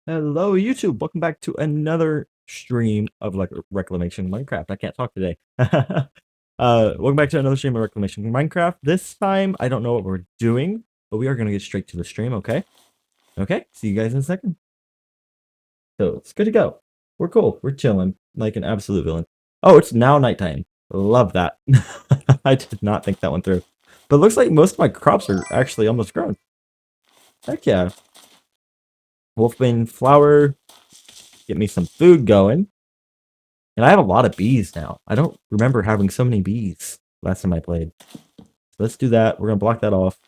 Hello, YouTube. Welcome back to another stream of like Reclamation Minecraft. I can't talk today. Welcome back to another stream of Reclamation Minecraft. This time, I don't know what we're doing, but we are gonna get straight to the stream. Okay. Okay. See you guys in a second. So it's good to go. We're cool. We're chilling like an absolute villain. Oh, it's now nighttime. Love that. I did not think that one through. But it looks like most of my crops are actually almost grown. Heck yeah. Wolfbane flour. Get me some food going. And I have a lot of bees now. I don't remember having so many bees last time I played. So let's do that. We're going to block that off.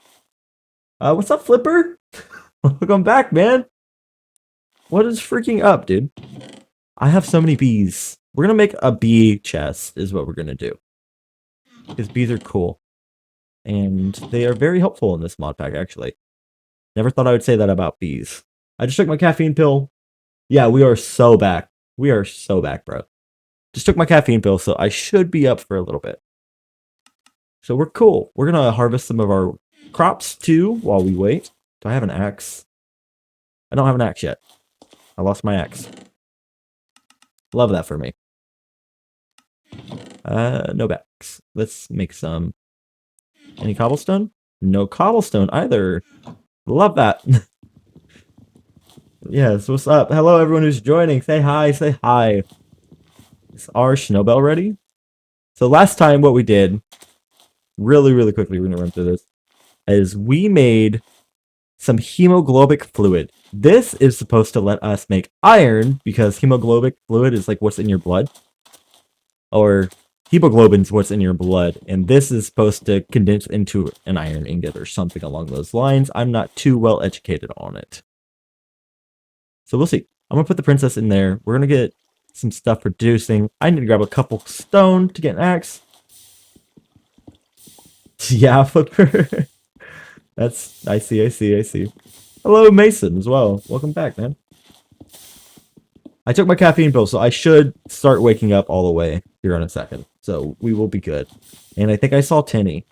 What's up, Flipper? Welcome back, man. What is freaking up, dude? I have so many bees. We're going to make a bee chest is what we're going to do. Because bees are cool. And they are very helpful in this mod pack, actually. Never thought I would say that about bees. I just took my caffeine pill. Yeah, we are so back. We are so back, bro. Just took my caffeine pill, so I should be up for a little bit. So we're cool. We're going to harvest some of our crops, too, while we wait. Do I have an axe? I don't have an axe yet. I lost my axe. Love that for me. No backs. Let's make some. Any cobblestone? No cobblestone either. Love that. Yes, what's up? Hello, everyone who's joining. Say hi, say hi. Is our Snowbell ready? So last time what we did, really quickly, we're going to run through this, is we made some hemoglobic fluid. This is supposed to let us make iron because hemoglobic fluid is like what's in your blood. Or hemoglobin's what's in your blood. And this is supposed to condense into an iron ingot or something along those lines. I'm not too well educated on it. So we'll see. I'm going to put the princess in there. We're going to get some stuff producing. I need to grab a couple stone to get an axe. Yeah, Flipper. That's, I see. Hello, Mason, as well. Welcome back, man. I took my caffeine pill, so I should start waking up all the way here in a second. So we will be good. And I think I saw Tinny.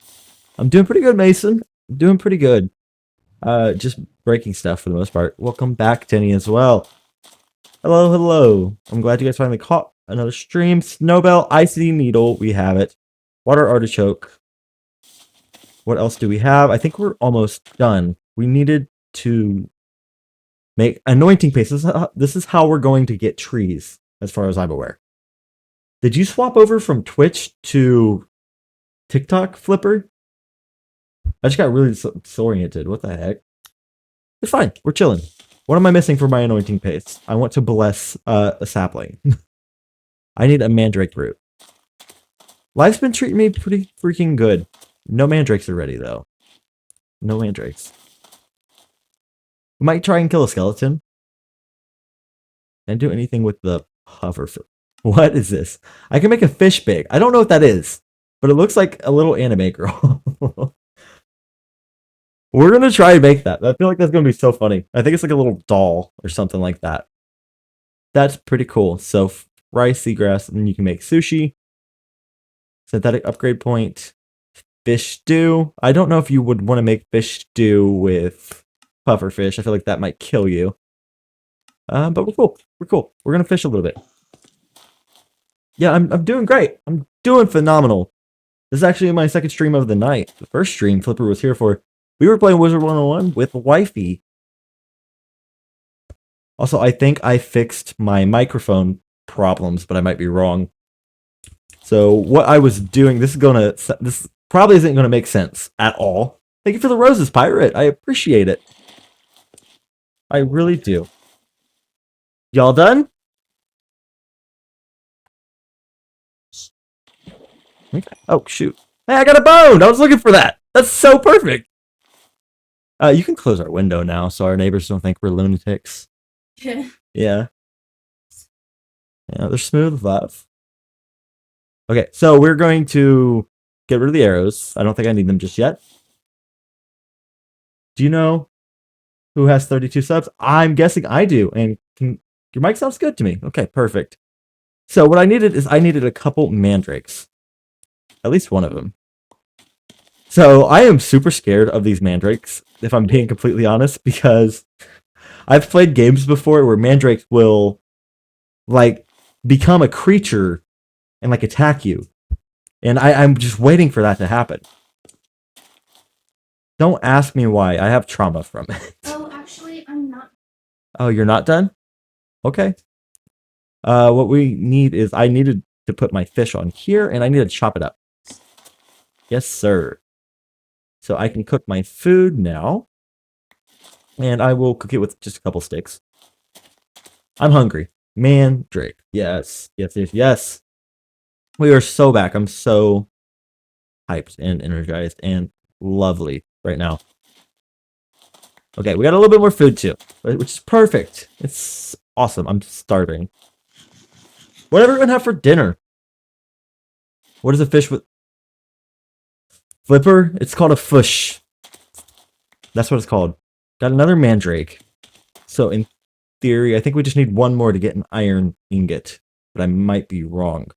I'm doing pretty good, Mason. I'm doing pretty good. Just breaking stuff for the most part. Welcome back, Tinny, as well. Hello. I'm glad you guys finally caught another stream. Snowbell, Icy Needle, we have it. Water Artichoke. What else do we have? I think we're almost done. We needed to make anointing paste. This is how we're going to get trees, as far as I'm aware. Did you swap over from Twitch to TikTok, Flipper? I just got really disoriented. What the heck? It's fine. We're chilling. What am I missing for my anointing paste? I want to bless a sapling. I need a mandrake root. Life's been treating me pretty freaking good. No mandrakes are ready, though. No mandrakes. We might try and kill a skeleton. And do anything with the hover. What is this? I can make a fish big. I don't know what that is, but it looks like a little anime girl. We're going to try and make that. I feel like that's going to be so funny. I think it's like a little doll or something like that. That's pretty cool. So rice, seagrass, and then you can make sushi. Synthetic upgrade point. Fish stew. I don't know if you would want to make fish stew with puffer fish. I feel like that might kill you. But we're cool. We're going to fish a little bit. Yeah, I'm doing great. I'm doing phenomenal. This is actually my second stream of the night. The first stream Flipper was here for. We were playing Wizard 101 with Wifey. Also, I think I fixed my microphone problems, but I might be wrong. So what I was doing, this probably isn't gonna make sense at all. Thank you for the roses, Pirate. I appreciate it. I really do. Y'all done? Okay. Oh shoot. Hey, I got a bone! I was looking for that! That's so perfect! You can close our window now so our neighbors don't think we're lunatics. Yeah. Yeah, they're smooth love. Okay, so we're going to get rid of the arrows. I don't think I need them just yet. Do you know who has 32 subs? I'm guessing I do. And your mic sounds good to me. Okay, perfect. So what I needed is a couple mandrakes. At least one of them. So I am super scared of these mandrakes, if I'm being completely honest, because I've played games before where mandrakes will like become a creature and like attack you. And I'm just waiting for that to happen. Don't ask me why. I have trauma from it. Oh, actually, I'm not. Oh, you're not done? Okay. What we need is I needed to put my fish on here and I need to chop it up. Yes, sir. So I can cook my food now. And I will cook it with just a couple sticks. I'm hungry. Mandrake. Yes. Yes, yes, yes. We are so back. I'm so hyped and energized and lovely right now. Okay, we got a little bit more food too, which is perfect. It's awesome. I'm starving. What did everyone have for dinner? What is a fish with flipper? It's called a fush. That's what it's called. Got another mandrake. So in theory, I think we just need one more to get an iron ingot, but I might be wrong.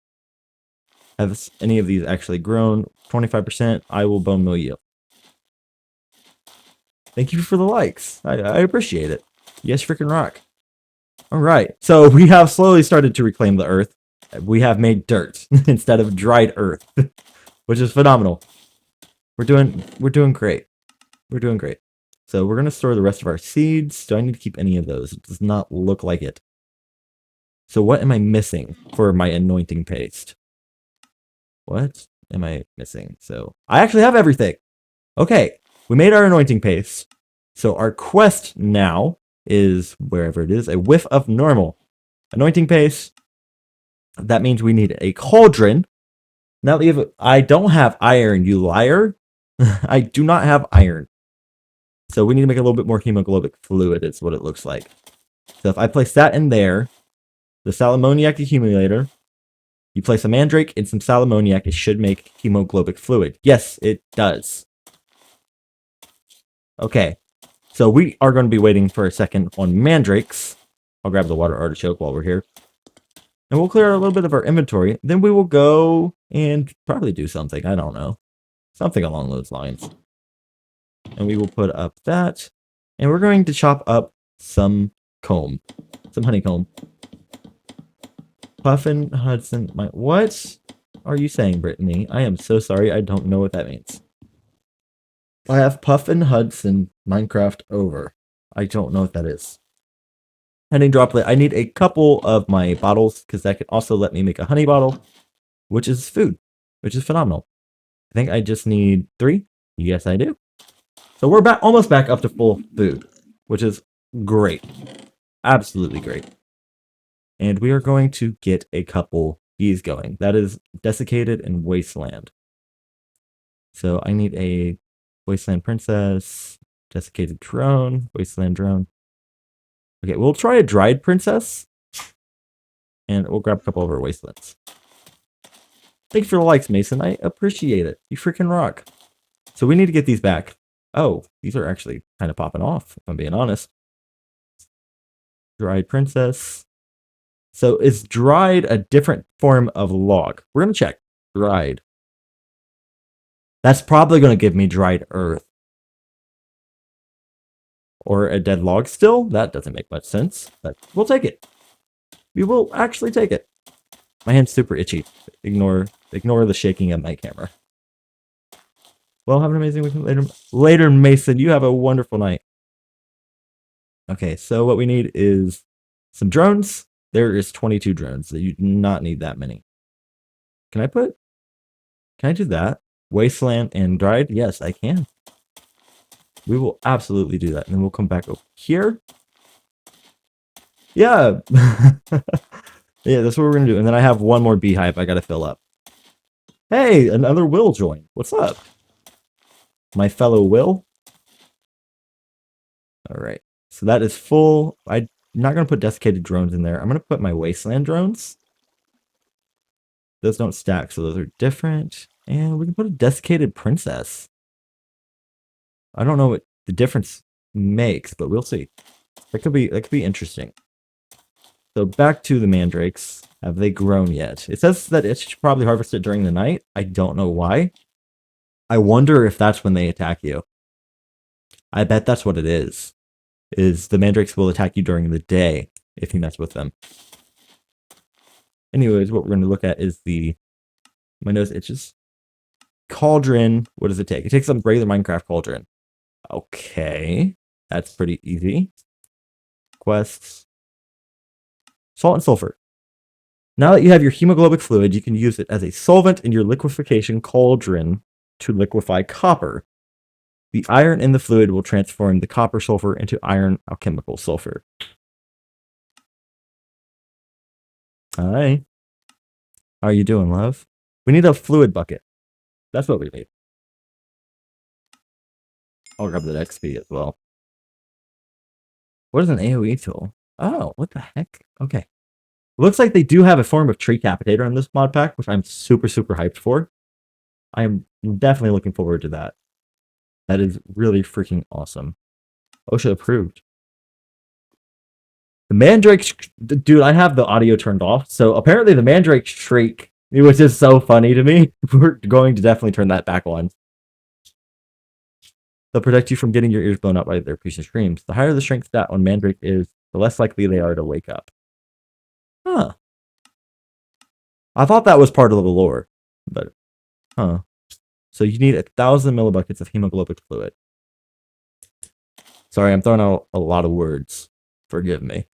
Have any of these actually grown? 25%. I will bone meal you. Thank you for the likes. I appreciate it. Yes, freaking rock. All right. So we have slowly started to reclaim the earth. We have made dirt instead of dried earth, which is phenomenal. We're doing great. We're doing great. So we're going to store the rest of our seeds. Do I need to keep any of those? It does not look like it. So what am I missing for my anointing paste? What am I missing? So I actually have everything. Okay, we made our anointing paste. So our quest now is, wherever it is, a whiff of normal. Anointing paste. That means we need a cauldron. Now that you have, I don't have iron, you liar. I do not have iron. So we need to make a little bit more hemoglobin fluid, is what it looks like. So if I place that in there, the salammoniac accumulator, you place a mandrake and some salammoniac, it should make hemoglobin fluid. Yes, it does. Okay, so we are going to be waiting for a second on mandrakes. I'll grab the water artichoke while we're here. And we'll clear a little bit of our inventory. Then we will go and probably do something. I don't know. Something along those lines. And we will put up that. And we're going to chop up some comb. Some honeycomb. Puffin Hudson. What are you saying, Brittany? I am so sorry. I don't know what that means. I have Puffin Hudson Minecraft over. I don't know what that is. Honey droplet. I need a couple of my bottles because that could also let me make a honey bottle, which is food, which is phenomenal. I think I just need 3. Yes, I do. So we're back, almost back up to full food, which is great. Absolutely great. And we are going to get a couple bees going. That is desiccated and wasteland. So I need a wasteland princess, desiccated drone, wasteland drone. Okay, we'll try a dried princess. And we'll grab a couple of our wastelands. Thank you for the likes, Mason. I appreciate it. You freaking rock. So we need to get these back. Oh, these are actually kind of popping off, if I'm being honest. Dried princess. So is dried a different form of log? We're going to check. Dried. That's probably going to give me dried earth. Or a dead log still? That doesn't make much sense, but we'll take it. We will actually take it. My hand's super itchy. Ignore the shaking of my camera. Well, have an amazing weekend later, Mason. You have a wonderful night. Okay, so what we need is some drones. There is 22 drones, so you do not need that many. Can I do that? Wasteland and dried? Yes, I can. We will absolutely do that. And then we'll come back over here. Yeah. Yeah, that's what we're going to do. And then I have one more beehive I got to fill up. Hey, another Will joined. What's up? My fellow Will. All right. So that is full. I'm not going to put desiccated drones in there. I'm going to put my wasteland drones. Those don't stack, so those are different. And we can put a desiccated princess. I don't know what the difference makes, but we'll see. That could be interesting. So back to the mandrakes. Have they grown yet? It says that it should probably harvest it during the night. I don't know why. I wonder if that's when they attack you. I bet that's what it is. is the mandrakes will attack you during the day if you mess with them. Anyways, what we're going to look at is my nose itches. Cauldron, what does it take? It takes some regular Minecraft cauldron. Okay, that's pretty easy. Quests. Salt and sulfur. Now that you have your hemoglobin fluid, you can use it as a solvent in your liquefaction cauldron to liquefy copper. The iron in the fluid will transform the copper sulfur into iron alchemical sulfur. Hi. How are you doing, love? We need a fluid bucket. That's what we need. I'll grab the XP as well. What is an AoE tool? Oh, what the heck? Okay. Looks like they do have a form of tree capitator in this mod pack, which I'm super, super hyped for. I am definitely looking forward to that. That is really freaking awesome. OSHA approved. The Mandrake, dude, I have the audio turned off. So apparently the Mandrake shriek, which is so funny to me. We're going to definitely turn that back on. They'll protect you from getting your ears blown out by their piercing screams. The higher the strength stat on Mandrake is, the less likely they are to wake up. Huh. I thought that was part of the lore, but huh. So you need 1,000 millibuckets of hemoglobin fluid. Sorry, I'm throwing out a lot of words. Forgive me.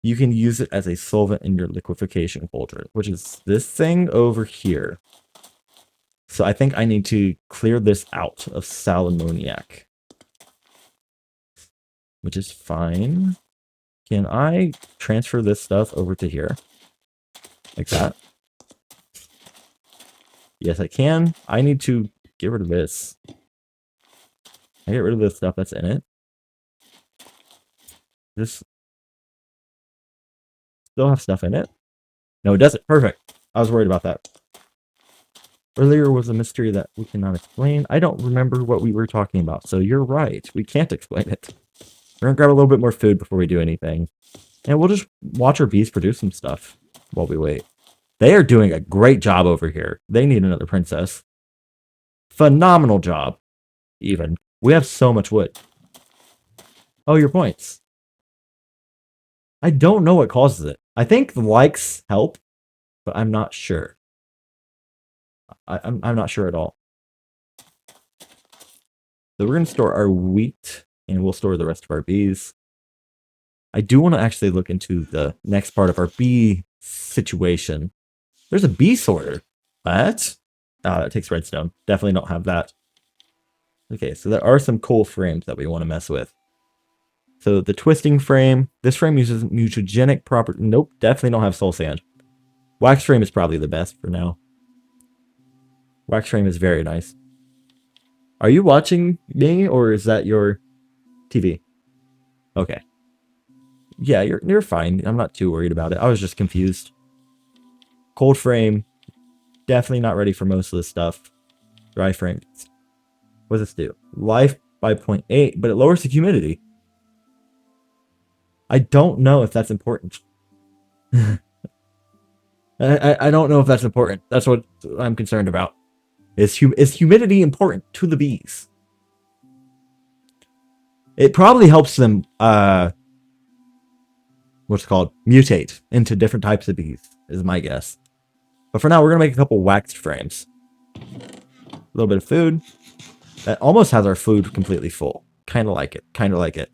You can use it as a solvent in your liquefaction cauldron, which is this thing over here. So I think I need to clear this out of sal ammoniac, which is fine. Can I transfer this stuff over to here? Like that? Yes, I can. I need to get rid of this. I get rid of the stuff that's in it. This still have stuff in it? No, it doesn't. Perfect. I was worried about that. Earlier was a mystery that we cannot explain. I don't remember what we were talking about, so you're right. We can't explain it. We're gonna grab a little bit more food before we do anything. And we'll just watch our bees produce some stuff while we wait. They are doing a great job over here. They need another princess. Phenomenal job, even. We have so much wood. Oh, your points. I don't know what causes it. I think the likes help, but I'm not sure. I'm not sure at all. So we're going to store our wheat, and we'll store the rest of our bees. I do want to actually look into the next part of our bee situation. There's a bee sorter. What? It takes redstone. Definitely don't have that. Okay, so there are some cool frames that we want to mess with. So the twisting frame. This frame uses mutagenic property. Nope, definitely don't have soul sand. Wax frame is probably the best for now. Wax frame is very nice. Are you watching me, or is that your TV? Okay. Yeah, you're fine. I'm not too worried about it. I was just confused. Cold frame. Definitely not ready for most of this stuff. Dry frame. What does this do? Life by 0.8, but it lowers the humidity. I don't know if that's important. I don't know if that's important. That's what I'm concerned about. Is humidity important to the bees? It probably helps them, what's it called? Mutate into different types of bees, is my guess. But for now, we're going to make a couple waxed frames. A little bit of food. That almost has our food completely full. Kind of like it. Kind of like it.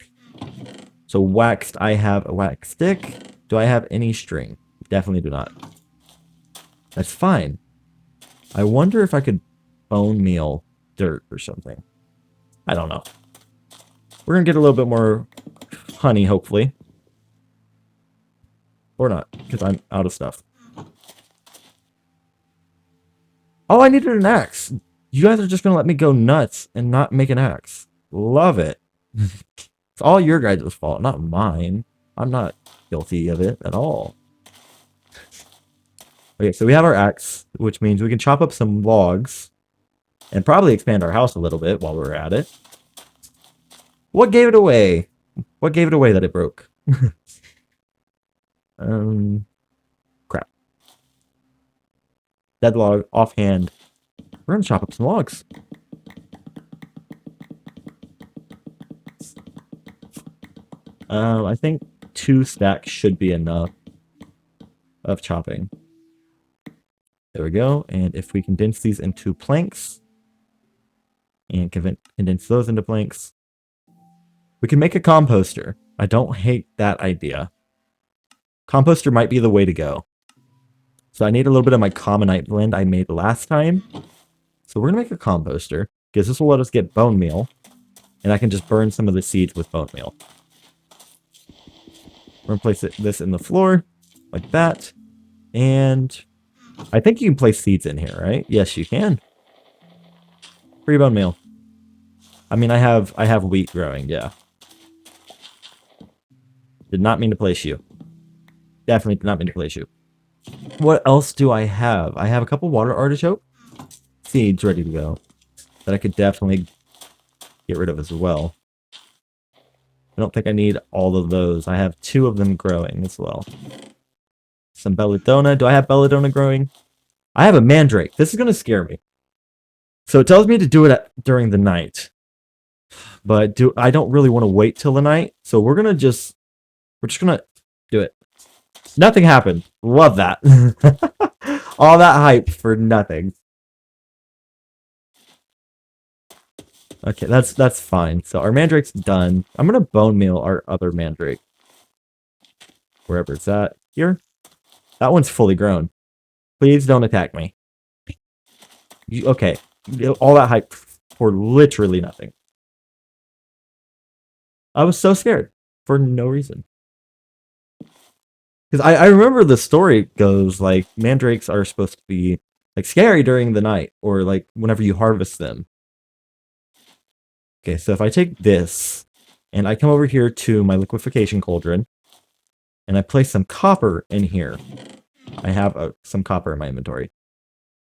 So waxed, I have a wax stick. Do I have any string? Definitely do not. That's fine. I wonder if I could bone meal dirt or something. I don't know. We're going to get a little bit more honey, hopefully. Or not, because I'm out of stuff. Oh, I needed an axe. You guys are just going to let me go nuts and not make an axe. Love it. It's all your guys' fault, not mine. I'm not guilty of it at all. Okay, so we have our axe, which means we can chop up some logs and probably expand our house a little bit while we're at it. What gave it away? What gave it away that it broke? Crap. Dead log, offhand. We're gonna chop up some logs. I think 2 stacks should be enough of chopping. There we go. And if we condense these into planks and condense those into planks, we can make a composter. I don't hate that idea. Composter might be the way to go. So I need a little bit of my commonite blend I made last time. So we're going to make a composter, because this will let us get bone meal. And I can just burn some of the seeds with bone meal. We're going to place this in the floor, like that. And I think you can place seeds in here, right? Yes, you can. Free bone meal. I mean, I have wheat growing, yeah. Did not mean to place you. Definitely did not mean to place you. What else do I have? I have a couple water artichoke seeds ready to go that I could definitely get rid of as well. I don't think I need all of those. I have 2 of them growing as well. Some belladonna. Do I have belladonna growing? I have a mandrake. This is going to scare me. So it tells me to do it during the night. But I don't really want to wait till the night. So we're just going to do it. Nothing happened. Love that. All that hype for nothing. Okay, that's fine. So our mandrake's done. I'm going to bone meal our other mandrake. Wherever it's at. Here. That one's fully grown. Please don't attack me. Okay. All that hype for literally nothing. I was so scared. For no reason. Because I remember the story goes, like, mandrakes are supposed to be, like, scary during the night. Or, like, whenever you harvest them. Okay, so if I take this, and I come over here to my liquefaction cauldron, and I place some copper in here. I have some copper in my inventory.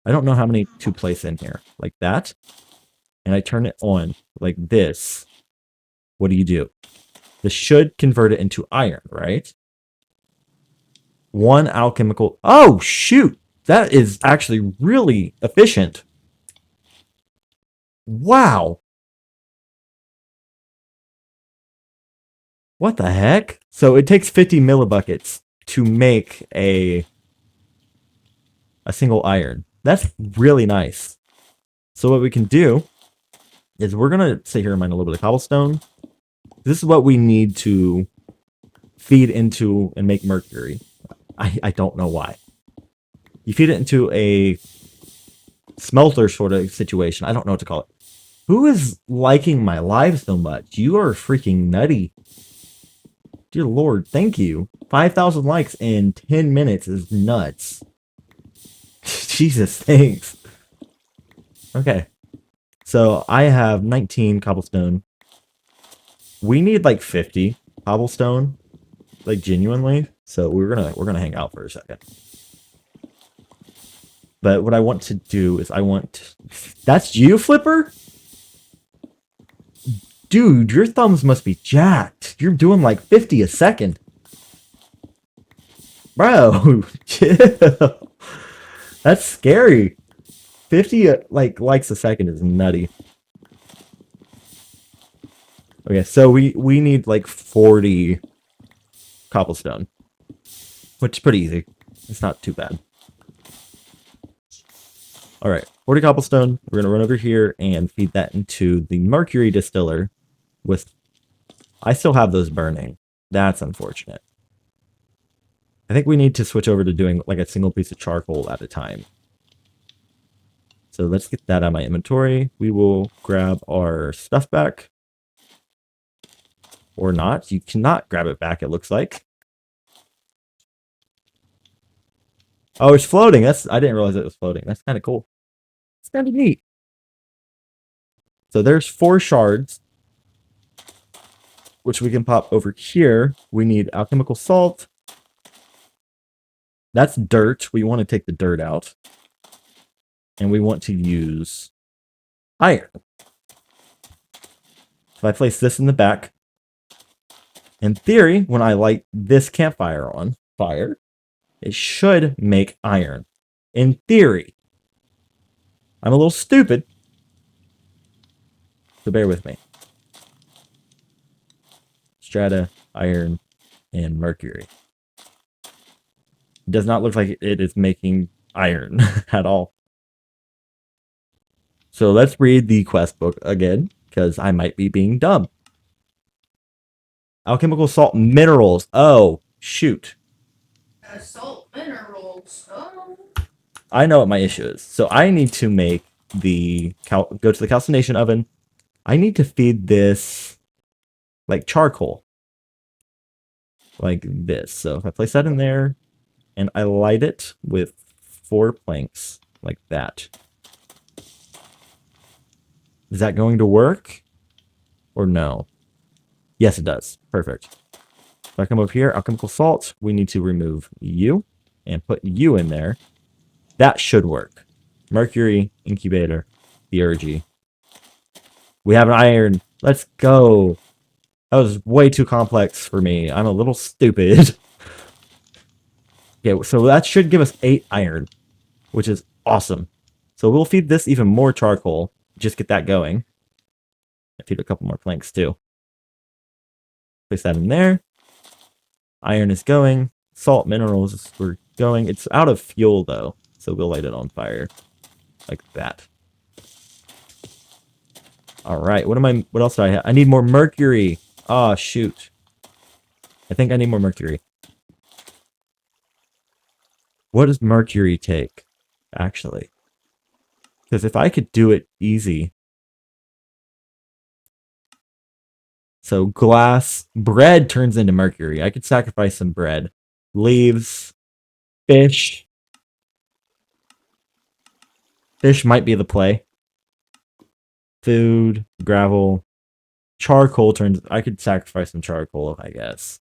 I don't know how many to place in here. Like that. And I turn it on like this. What do? This should convert it into iron, right? 1 alchemical... Oh, shoot! That is actually really efficient. Wow! What the heck? So it takes 50 millibuckets to make a single iron. That's really nice. So what we can do is we're going to sit here and mine a little bit of cobblestone. This is what we need to feed into and make mercury. I don't know why. You feed it into a smelter sort of situation. I don't know what to call it. Who is liking my live so much? You are freaking nutty. Dear Lord, thank you. 5,000 likes in 10 minutes is nuts. Jesus, thanks. Okay. So I have 19 cobblestone. We need like 50 cobblestone. Like genuinely. So we're gonna hang out for a second. But what I want to do is that's you, Flipper? Dude, your thumbs must be jacked. You're doing like 50 a second. Bro, chill. That's scary. 50 likes a second is nutty. Okay, so we need like 40 cobblestone. Which is pretty easy. It's not too bad. Alright, 40 cobblestone. We're going to run over here and feed that into the mercury distiller. I still have those burning. That's unfortunate. I think we need to switch over to doing like a single piece of charcoal at a time. So let's get that out of my inventory. We will grab our stuff back. Or not. You cannot grab it back, it looks like. Oh, it's floating. I didn't realize it was floating. That's kind of cool. It's kind of neat. So there's 4 shards, which we can pop over here. We need alchemical salt. That's dirt. We want to take the dirt out. And we want to use iron. So I place this in the back. In theory, when I light this campfire on fire, it should make iron. In theory. I'm a little stupid. So bear with me. Let's try to... iron, and mercury. It does not look like it is making iron at all. So let's read the quest book again, because I might be being dumb. Alchemical salt minerals. Oh, shoot. Salt minerals. Oh. I know what my issue is. So I need to make go to the calcination oven. I need to feed this like charcoal. Like this. So if I place that in there and I light it with 4 planks like that. Is that going to work? Or no? Yes, it does. Perfect. If I come over here, alchemical salt, we need to remove you and put you in there. That should work. Mercury, incubator, theurgy. We have an iron. Let's go. That was way too complex for me. I'm a little stupid. Okay, so that should give us 8 iron, which is awesome. So we'll feed this even more charcoal. Just get that going. Feed a couple more planks too. Place that in there. Iron is going. Salt minerals we're going. It's out of fuel though, so we'll light it on fire like that. All right. What else do I have? I need more mercury. Oh, shoot. I think I need more mercury. What does mercury take, actually? Because if I could do it easy. So glass, bread turns into mercury. I could sacrifice some bread. Leaves, fish. Fish might be the play. Food, gravel, charcoal turns... I could sacrifice some charcoal, I guess.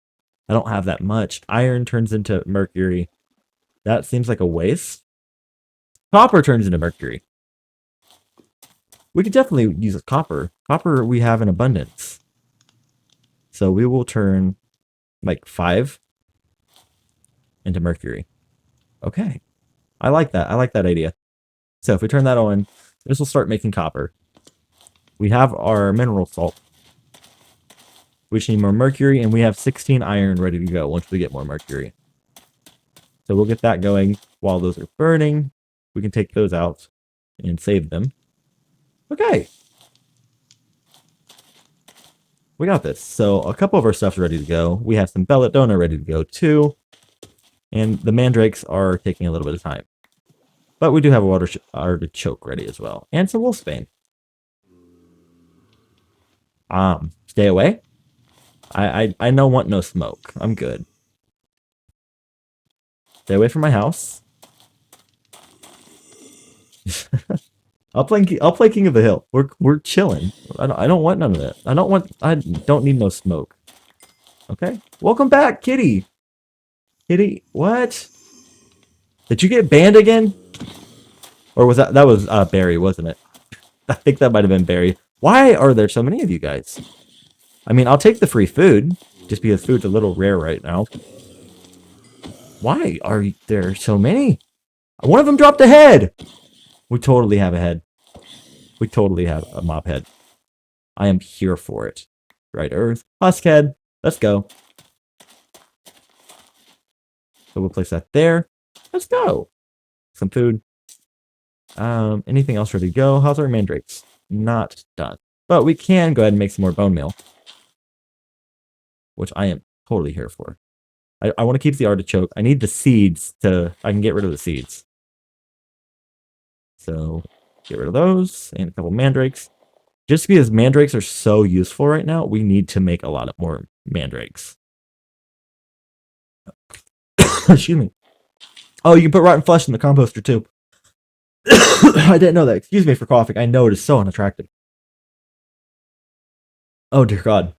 I don't have that much. Iron turns into mercury. That seems like a waste. Copper turns into mercury. We could definitely use copper. Copper we have in abundance. So we will turn like 5 into mercury. Okay. I like that. I like that idea. So if we turn that on, this will start making copper. We have our mineral salt. We just need more mercury, and we have 16 iron ready to go once we get more mercury. So we'll get that going while those are burning. We can take those out and save them. Okay. We got this. So a couple of our stuff's ready to go. We have some belladonna ready to go too. And the mandrakes are taking a little bit of time. But we do have a artichoke ready as well. And some wolfsbane. Stay away. I don't want no smoke. I'm good. Stay away from my house. I'll play King of the Hill. We're chilling. I don't want none of that. I don't need no smoke. Okay. Welcome back, Kitty. Kitty, what? Did you get banned again? Or was that was Barry, wasn't it? I think that might have been Barry. Why are there so many of you guys? I mean, I'll take the free food, just because food's a little rare right now. Why are there so many? One of them dropped a head! We totally have a head. We totally have a mob head. I am here for it. Right, Earth. Husk head. Let's go. So we'll place that there. Let's go. Some food. Anything else ready to go? How's our mandrakes? Not done. But we can go ahead and make some more bone meal. Which I am totally here for. I want to keep the artichoke. I need the seeds I can get rid of the seeds. So, get rid of those. And a couple mandrakes. Just because mandrakes are so useful right now, we need to make a lot of more mandrakes. Excuse me. Oh, you can put rotten flesh in the composter too. I didn't know that. Excuse me for coughing. I know it is so unattractive. Oh, dear God.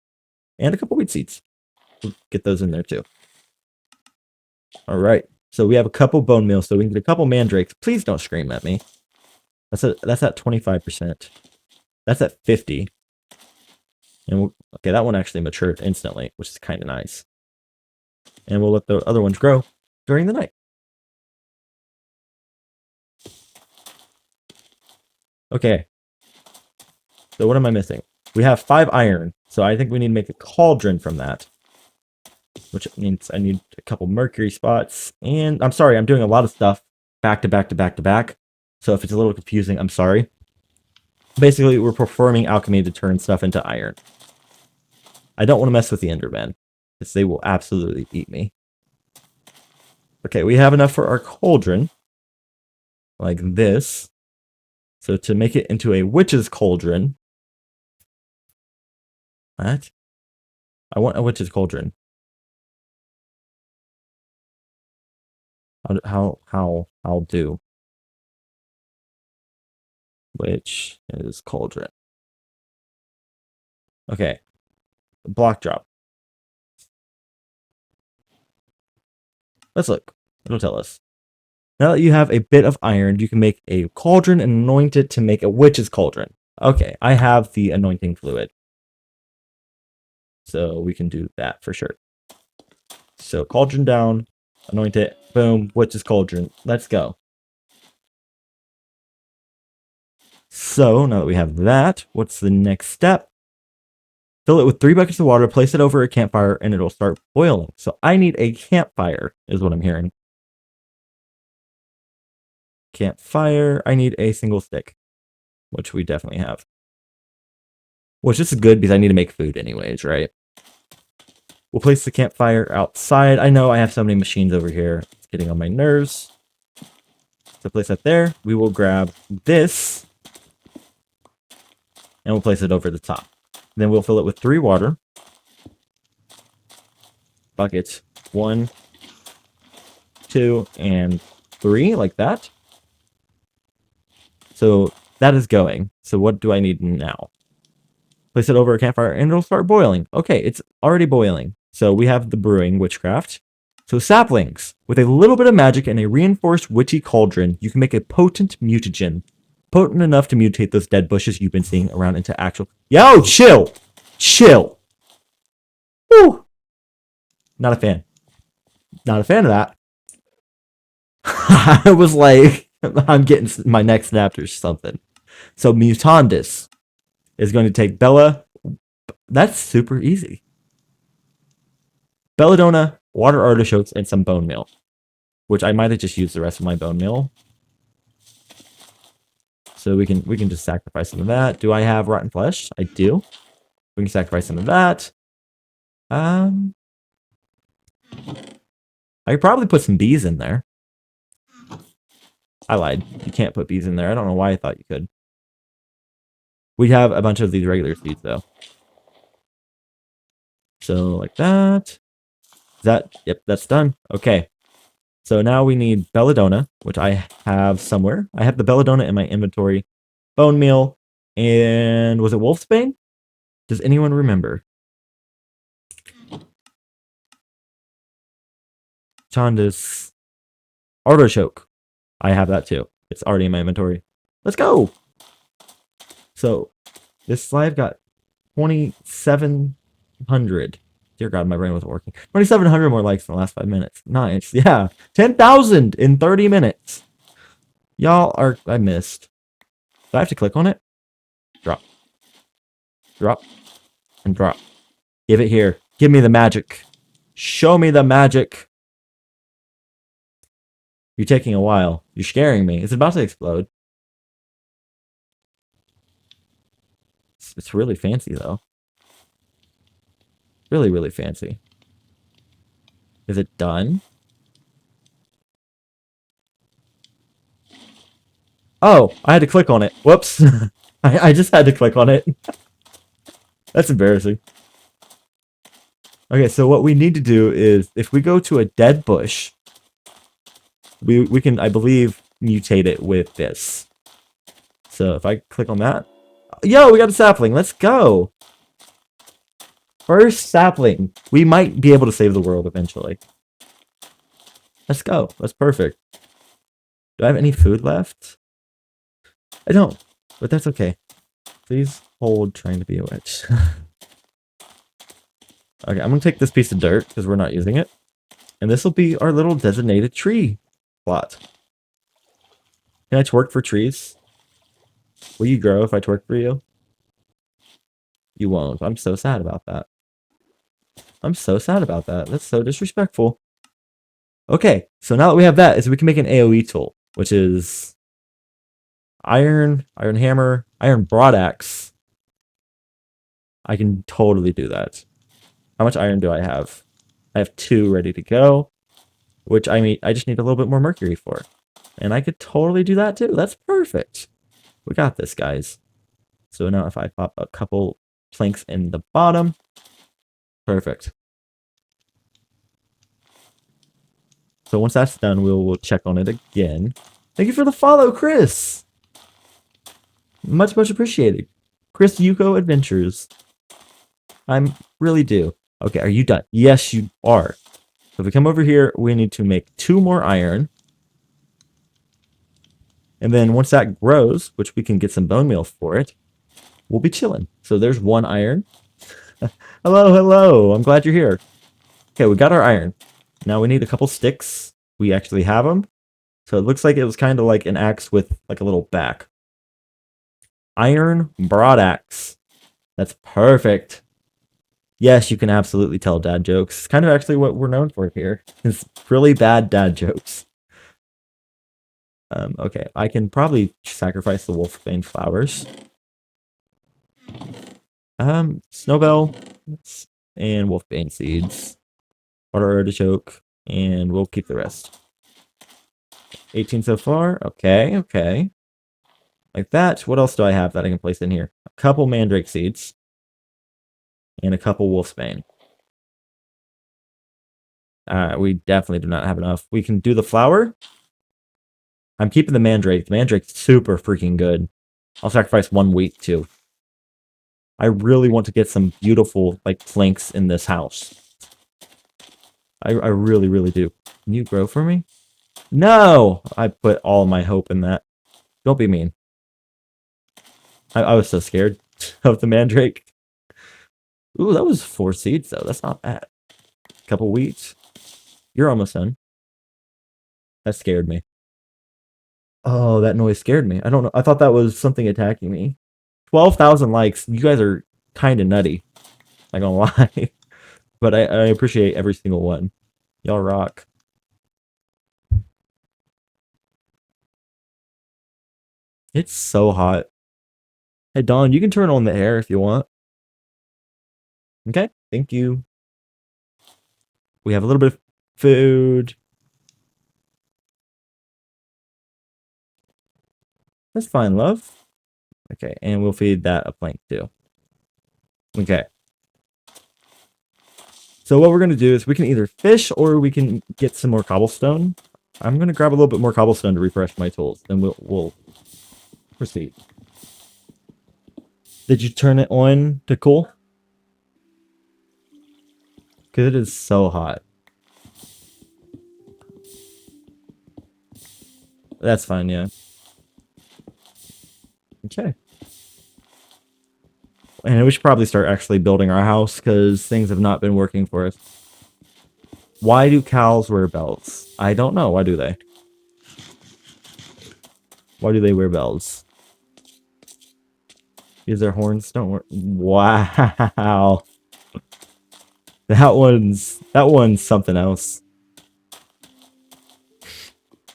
And a couple wheat seeds. We'll get those in there too. All right. So we have a couple bone meal, so we can get a couple mandrakes. Please don't scream at me. That's at 25%. That's at 50. And okay, that one actually matured instantly, which is kind of nice. And we'll let the other ones grow during the night. Okay. So what am I missing? We have 5 iron, so I think we need to make a cauldron from that. which means I need a couple mercury spots. And I'm sorry, I'm doing a lot of stuff back to back to back to back. So if it's a little confusing, I'm sorry. Basically, we're performing alchemy to turn stuff into iron. I don't want to mess with the Endermen, because they will absolutely eat me. Okay, we have enough for our cauldron, like this. So to make it into a witch's cauldron, what? I want a witch's cauldron. I'll do. Which is cauldron. Okay, block drop. Let's look. It'll tell us. Now that you have a bit of iron, you can make a cauldron and anoint it to make a witch's cauldron. Okay, I have the anointing fluid. So we can do that for sure. So cauldron down, anoint it, boom, witch's cauldron. Let's go. So now that we have that, what's the next step? Fill it with 3 buckets of water, place it over a campfire, and it'll start boiling. So I need a campfire, is what I'm hearing. Campfire. I need a single stick, which we definitely have. Which is good because I need to make food anyways, right? We'll place the campfire outside. I know I have so many machines over here. It's getting on my nerves. So place that there. We will grab this, and we'll place it over the top. Then we'll fill it with 3 water buckets. 1, 2, and 3, like that. So that is going. So what do I need now? Place it over a campfire and it'll start boiling. Okay, it's already boiling. So we have the brewing witchcraft. So saplings. With a little bit of magic and a reinforced witchy cauldron, you can make a potent mutagen. Potent enough to mutate those dead bushes you've been seeing around into actual... Yo, chill! Chill! Woo! Not a fan. Not a fan of that. I was like, I'm getting my neck snapped or something. So Mutandis is going to take Bella. That's super easy. Belladonna, water artichokes, and some bone meal. Which I might have just used the rest of my bone meal. So we can just sacrifice some of that. Do I have rotten flesh? I do. We can sacrifice some of that. I could probably put some bees in there. I lied. You can't put bees in there. I don't know why I thought you could. We have a bunch of these regular seeds, though. So, like that. Yep, that's done. Okay. So now we need belladonna, which I have somewhere. I have the belladonna in my inventory. Bone meal. And was it wolfsbane? Does anyone remember? Chanda's artichoke. I have that too. It's already in my inventory. Let's go. So this slide got 2,700. Dear God, my brain wasn't working. 2,700 more likes in the last 5 minutes. Nice. Yeah. 10,000 in 30 minutes. Y'all are... I missed. Do I have to click on it? Drop. Drop. And drop. Give it here. Give me the magic. Show me the magic. You're taking a while. You're scaring me. It's about to explode. It's really fancy, though. Really, really fancy. Is it done? Oh, I had to click on it. Whoops. I just had to click on it. That's embarrassing. Okay, so what we need to do is, if we go to a dead bush, we can, I believe, mutate it with this. So if I click on that... Yo, we got a sapling. Let's go. First sapling. We might be able to save the world eventually. Let's go. That's perfect. Do I have any food left? I don't, but that's okay. Please hold trying to be a witch. Okay, I'm going to take this piece of dirt because we're not using it. And this will be our little designated tree plot. Can I twerk for trees? Will you grow if I twerk for you? You won't. I'm so sad about that. I'm so sad about that. That's so disrespectful. Okay, so now that we have that, is we can make an AoE tool, which is iron, iron hammer, iron broadaxe. I can totally do that. How much iron do I have? I have 2 ready to go, which I just need a little bit more mercury for. And I could totally do that too. That's perfect. We got this, guys. So now if I pop a couple planks in the bottom, perfect. So once that's done, we'll check on it again. Thank you for the follow, Chris. Much appreciated. Chris Yuko Adventures. I'm really due. Okay, are you done? Yes, you are. So if we come over here, we need to make 2 more iron. And then once that grows, which we can get some bone meal for it, we'll be chilling. So there's 1 iron. Hello. I'm glad you're here. Okay, we got our iron. Now we need a couple sticks. We actually have them. So it looks like it was kind of like an axe with like a little back. Iron broadaxe. That's perfect. Yes, you can absolutely tell dad jokes. It's kind of actually what we're known for here. It's really bad dad jokes. Okay, I can probably sacrifice the wolfbane flowers. Snowbell and wolfbane seeds. Water artichoke, and we'll keep the rest. 18 so far. Okay. Like that. What else do I have that I can place in here? A couple mandrake seeds. And a couple wolfsbane. We definitely do not have enough. We can do the flower. I'm keeping the mandrake. The mandrake's super freaking good. I'll sacrifice 1 wheat too. I really want to get some beautiful like planks in this house. I really do. Can you grow for me? No! I put all my hope in that. Don't be mean. I was so scared of the mandrake. Ooh, that was 4 seeds though. That's not bad. Couple wheat. You're almost done. That scared me. Oh, that noise scared me. I don't know. I thought that was something attacking me. 12,000 likes. You guys are kind of nutty. Not gonna lie. But I appreciate every single one. Y'all rock. It's so hot. Hey, Dawn, you can turn on the air if you want. Okay, thank you. We have a little bit of food. That's fine, love. Okay, and we'll feed that a plank too. Okay. So what we're going to do is we can either fish or we can get some more cobblestone. I'm going to grab a little bit more cobblestone to refresh my tools. Then we'll proceed. Did you turn it on to cool? Because it is so hot. That's fine, yeah. Okay. And we should probably start actually building our house because things have not been working for us. Why do cows wear bells? I don't know. Why do they? Why do they wear bells? Because their horns don't work. Wow. That one's something else.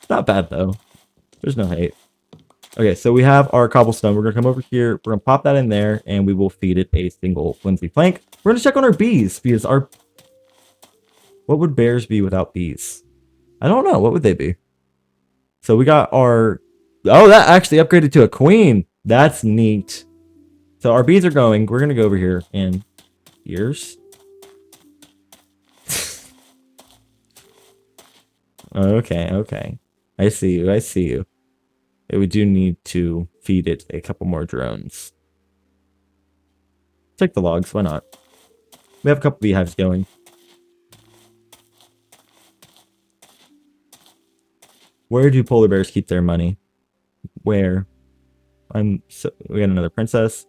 Not bad though. There's no hate. Okay, so we have our cobblestone. We're gonna come over here. We're gonna pop that in there, and we will feed it a single flimsy plank. We're gonna check on our bees because what would bears be without bees? I don't know. What would they be? So we got our. Oh, that actually upgraded to a queen. That's neat. So our bees are going. We're gonna go over here and ears. Okay. I see you. We do need to feed it a couple more drones. Take the logs, why not? We have a couple beehives going. Where do polar bears keep their money? Where? We got another princess.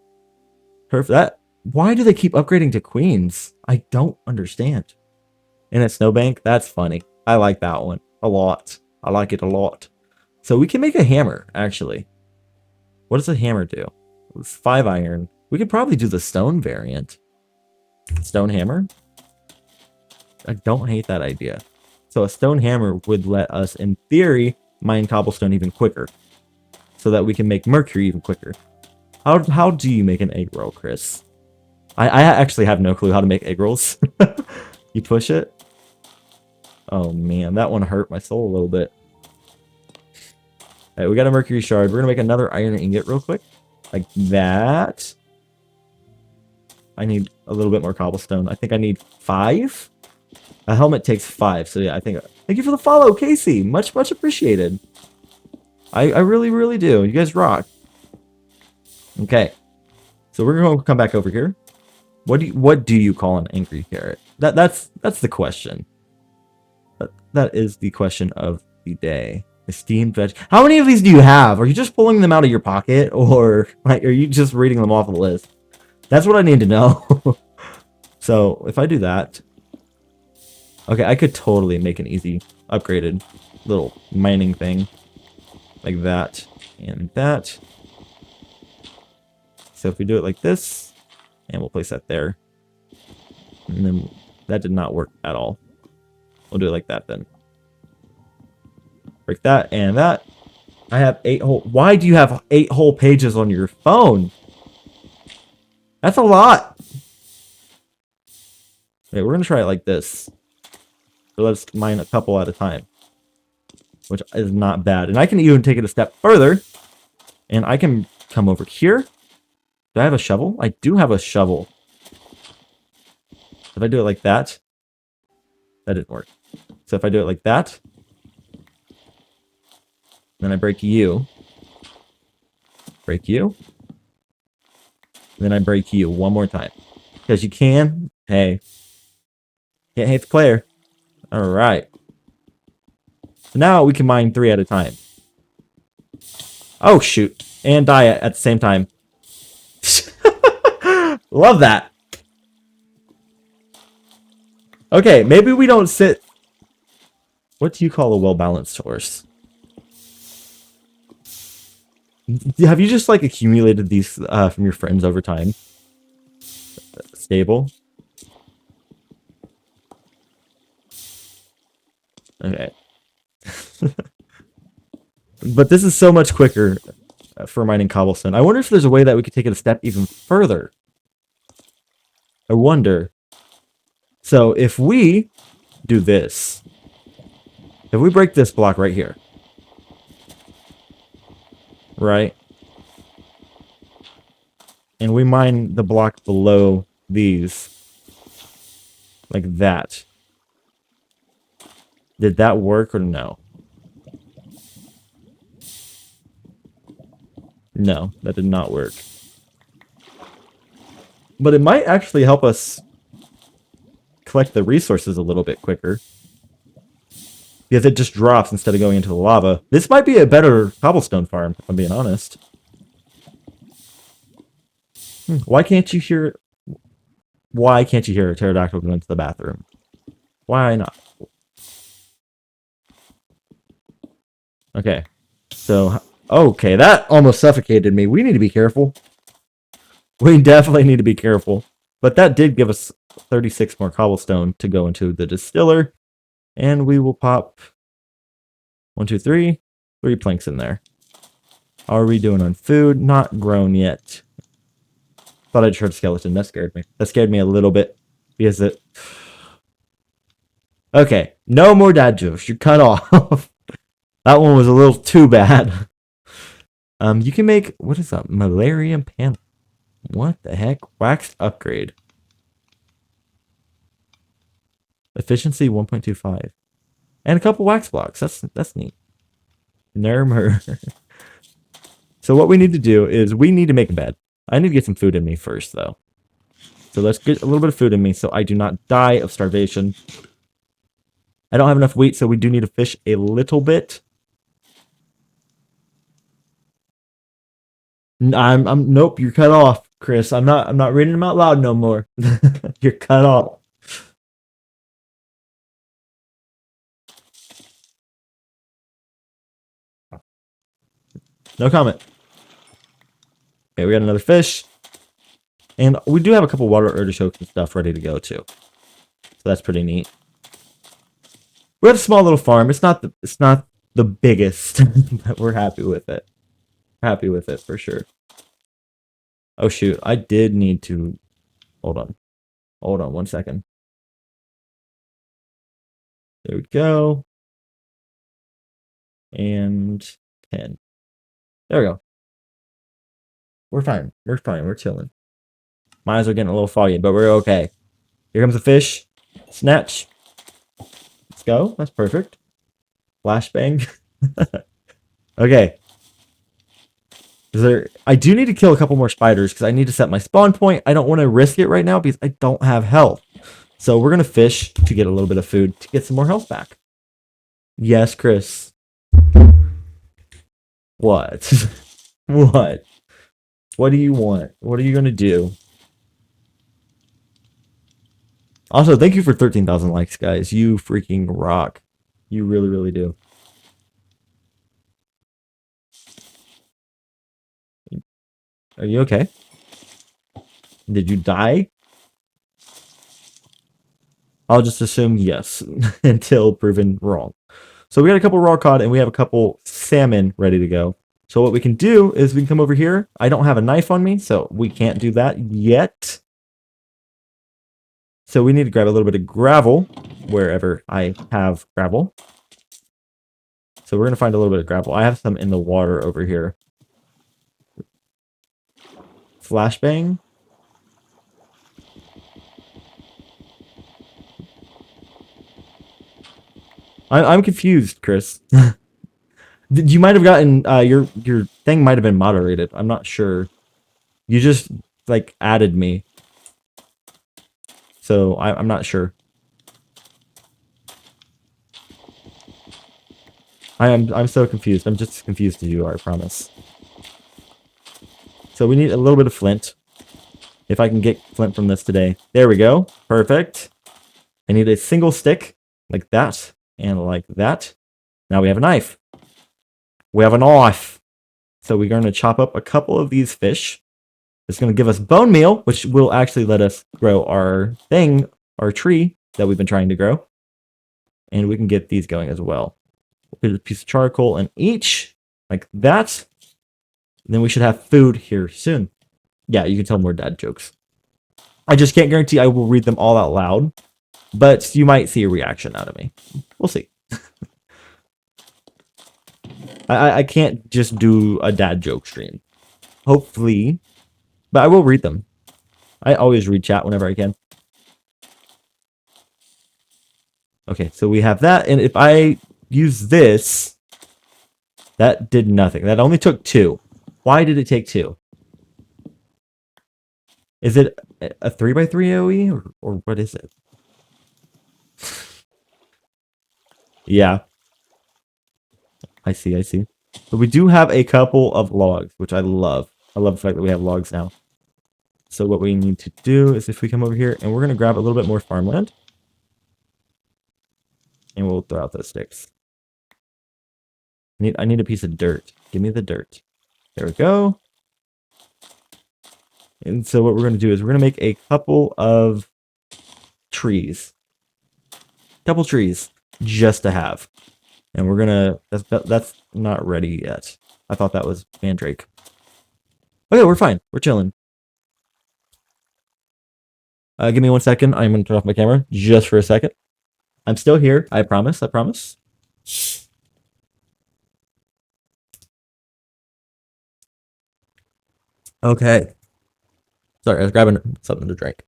That. Why do they keep upgrading to queens? I don't understand. And a snowbank, that's funny. I like that one a lot. I like it a lot. So we can make a hammer, actually. What does a hammer do? It's 5 iron. We could probably do the stone variant. Stone hammer. I don't hate that idea. So a stone hammer would let us, in theory, mine cobblestone even quicker. So that we can make mercury even quicker. How do you make an egg roll, Chris? I actually have no clue how to make egg rolls. You push it? Oh man, that one hurt my soul a little bit. Alright, we got a mercury shard. We're gonna make another iron ingot real quick. Like that. I need a little bit more cobblestone. I think I need 5. A helmet takes 5, so yeah, I think... Thank you for the follow, Casey! Much appreciated. I really, really do. You guys rock. Okay. So we're going to come back over here. What do you call an angry carrot? That's the question. That is the question of the day. Esteemed veg. How many of these do you have? Are you just pulling them out of your pocket, or like are you just reading them off the list? That's what I need to know. So if I do that, okay, I could totally make an easy upgraded little mining thing like that and that. So if we do it like this, and we'll place that there, and then that did not work at all. We'll do it like that then. Break that and that. I have 8 whole... Why do you have 8 whole pages on your phone? That's a lot. Okay, we're going to try it like this. So let's mine a couple at a time. Which is not bad. And I can even take it a step further. And I can come over here. Do I have a shovel? I do have a shovel. If I do it like that, that didn't work. So if I do it like that, then I break you. Break you. Then I break you one more time. Because you can. Hey. Can't hate the player. Alright. So now we can mine 3 at a time. Oh, shoot. And die at the same time. Love that. Okay, maybe we don't sit... What do you call a well-balanced horse? Have you just, like, accumulated these from your friends over time? Stable. Okay. But this is so much quicker for mining cobblestone. I wonder if there's a way that we could take it a step even further. I wonder. So if we do this, if we break this block right here, right, and we mine the block below these, like that, did that work or no? No, that did not work. But it might actually help us collect the resources a little bit quicker. Because it just drops instead of going into the lava. This might be a better cobblestone farm, if I'm being honest. Why can't you hear... Why can't you hear a pterodactyl go into the bathroom? Why not? Okay. So... Okay, that almost suffocated me. We need to be careful. We definitely need to be careful. But that did give us 36 more cobblestone to go into the distiller. And we will pop 1, 2, 3 planks in there. How are we doing on food? Not grown yet. Thought I just heard a skeleton. That scared me. That scared me a little bit. Because it... Okay, no more dad jokes. You're cut off. That one was a little too bad. You can make... What is that? Malarium panel. What the heck? Waxed upgrade. Efficiency 1.25. And a couple wax blocks. That's neat. Nermer. So what we need to do is we need to make a bed. I need to get some food in me first, though. So let's get a little bit of food in me so I do not die of starvation. I don't have enough wheat, so we do need to fish a little bit. Nope, you're cut off, Chris. I'm not reading them out loud no more. You're cut off. No comment. Okay, we got another fish. And we do have a couple water artichokes and stuff ready to go, too. So that's pretty neat. We have a small little farm. It's not the biggest, but we're happy with it. Happy with it for sure. Oh shoot, I did need to hold on. Hold on 1 second. There we go. And 10. There we go. We're fine. We're fine. We're chilling. My eyes are getting a little foggy, but we're okay. Here comes the fish. Snatch. Let's go. That's perfect. Flashbang. Okay. I do need to kill a couple more spiders because I need to set my spawn point. I don't want to risk it right now because I don't have health. So we're going to fish to get a little bit of food to get some more health back. Yes, Chris. What? What? What do you want? What are you going to do? Also, thank you for 13,000 likes, guys. You freaking rock. You really, really do. Are you okay? Did you die? I'll just assume yes until proven wrong. So we got a couple raw cod and we have a couple salmon ready to go. So what we can do is we can come over here. I don't have a knife on me, so we can't do that yet. So we need to grab a little bit of gravel wherever I have gravel. So we're going to find a little bit of gravel. I have some in the water over here. Flashbang. I'm confused, Chris. You might have gotten your thing might have been moderated. I'm not sure. You just like added me, so I'm not sure. I'm so confused. I'm just as confused as you are. I promise. So we need a little bit of flint. If I can get flint from this today, there we go. Perfect. I need a single stick like that and like that. Now we have a knife. We have a knife. So we're going to chop up a couple of these fish. It's going to give us bone meal, which will actually let us grow our thing, our tree that we've been trying to grow. And we can get these going as well. We'll put a piece of charcoal in each, like that. And then we should have food here soon. Yeah, you can tell more dad jokes. I just can't guarantee I will read them all out loud, but you might see a reaction out of me. We'll see. I can't just do a dad joke stream. Hopefully. But I will read them. I always read chat whenever I can. Okay, so we have that. And if I use this, that did nothing. That only took 2. Why did it take 2? Is it a 3x3 AoE or what is it? Yeah. I see, I see. But we do have a couple of logs, which I love. I love the fact that we have logs now. So what we need to do is if we come over here and we're going to grab a little bit more farmland. And we'll throw out those sticks. I need a piece of dirt. Give me the dirt. There we go. And so what we're going to do is we're going to make a couple of trees. Couple trees just to have. And we're going to... That's not ready yet. I thought that was mandrake. Okay, we're fine. We're chilling. Give me 1 second. I'm going to turn off my camera just for a second. I'm still here. I promise. I promise. Okay. Sorry, I was grabbing something to drink.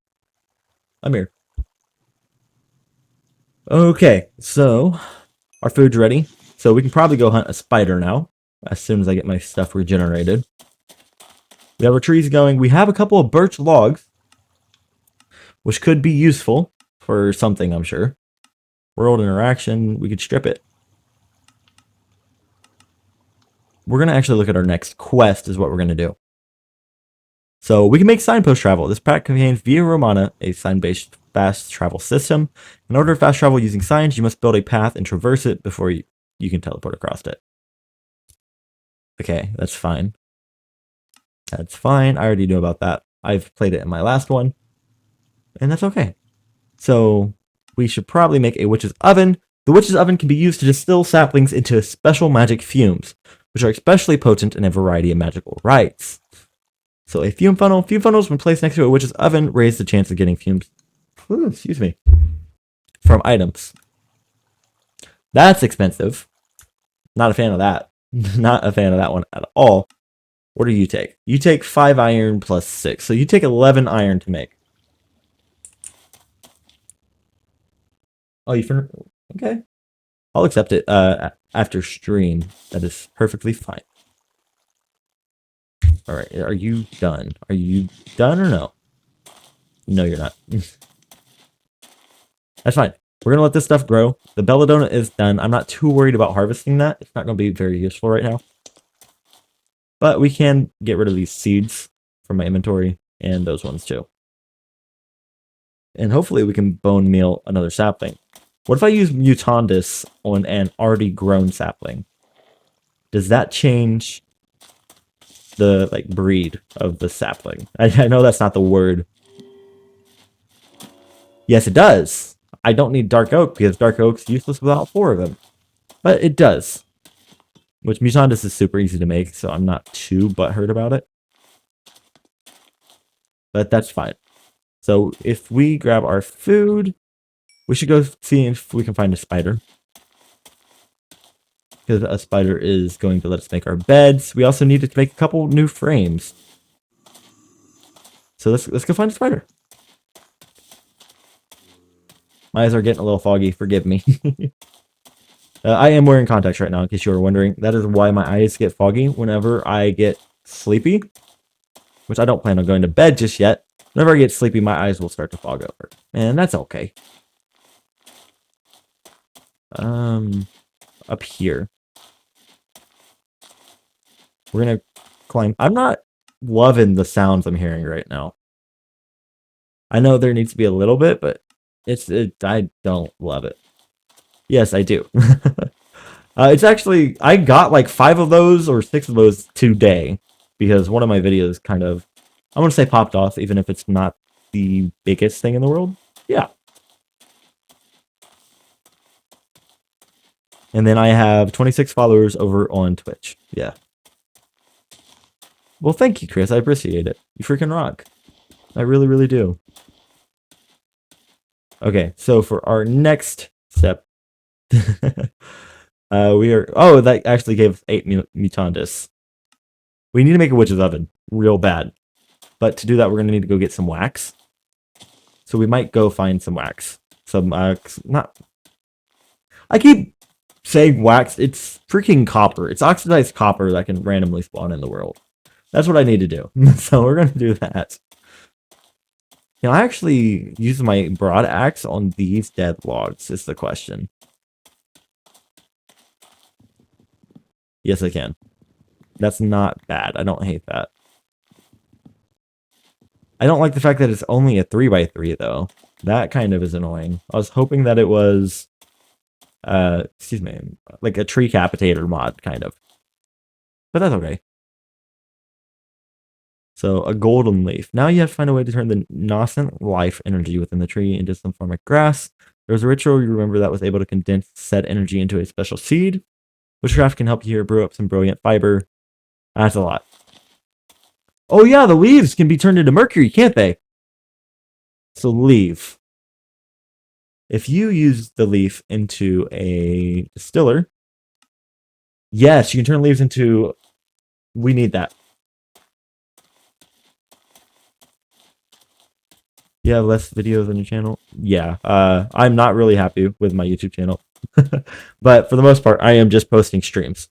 I'm here. Okay, so our food's ready. So we can probably go hunt a spider now as soon as I get my stuff regenerated. We have our trees going. We have a couple of birch logs, which could be useful for something, I'm sure. World interaction, we could strip it. We're going to actually look at our next quest is what we're going to do. So we can make signpost travel. This pack contains Via Romana, a sign-based fast travel system. In order to fast travel using signs, you must build a path and traverse it before you can teleport across it. Okay, that's fine. That's fine. I already knew about that. I've played it in my last one. And that's okay. So we should probably make a witch's oven The witch's oven can be used to distill saplings into special magic fumes, which are especially potent in a variety of magical rites. So a fume funnel. Fume funnels, when placed next to a witch's oven, raise the chance of getting fumes. Ooh, excuse me. From items. That's expensive. Not a fan of that. Not a fan of that one at all. What do you take? You take 5 iron plus 6. So you take 11 iron to make. Oh, you okay. I'll accept it after stream. That is perfectly fine. All right, are you done? Are you done or no? No, you're not. That's fine. We're going to let this stuff grow. The belladonna is done. I'm not too worried about harvesting that. It's not going to be very useful right now. But we can get rid of these seeds from my inventory and those ones too. And hopefully we can bone meal another sapling. What if I use mutandis on an already grown sapling? Does that change the breed of the sapling? I know that's not the word. Yes, it does. I don't need dark oak because dark oak's useless without 4 of them. But it does. Which mutandis is super easy to make, so I'm not too butthurt about it. But that's fine. So if we grab our food, we should go see if we can find a spider. Because a spider is going to let us make our beds. We also needed to make a couple new frames. So let's go find a spider. My eyes are getting a little foggy. Forgive me. I am wearing contacts right now, in case you were wondering. That is why my eyes get foggy whenever I get sleepy. Which I don't plan on going to bed just yet. Whenever I get sleepy, my eyes will start to fog over. And that's okay. Up here. We're going to climb. I'm not loving the sounds I'm hearing right now. I know there needs to be a little bit, but I don't love it. Yes, I do. It's actually, I got like 5 of those or 6 of those today because one of my videos kind of, I want to say popped off, even if it's not the biggest thing in the world. Yeah. And then I have 26 followers over on Twitch. Yeah. Well, thank you, Chris. I appreciate it. You freaking rock. I really, really do. Okay, so for our next step, we are... Oh, that actually gave us 8 mutandis. We need to make a witch's oven real bad. But to do that, we're going to need to go get some wax. So we might go find some wax. Some, not... I keep saying wax. It's freaking copper. It's oxidized copper that can randomly spawn in the world. That's what I need to do. So we're going to do that. Can I actually use my broad axe on these dead logs is the question. Yes, I can. That's not bad. I don't hate that. I don't like the fact that it's only a 3x3, though. That kind of is annoying. I was hoping that it was, excuse me, like a tree capitator mod, kind of. But that's okay. So, a golden leaf. Now you have to find a way to turn the nascent life energy within the tree into some form of grass. There was a ritual you remember that was able to condense said energy into a special seed. Witchcraft can help you here brew up some brilliant fiber. That's a lot. Oh yeah, the leaves can be turned into mercury, can't they? So leaf. If you use the leaf into a distiller, yes, you can turn leaves into... We need that. You have less videos on your channel? Yeah, I'm not really happy with my YouTube channel. But for the most part, I am just posting streams.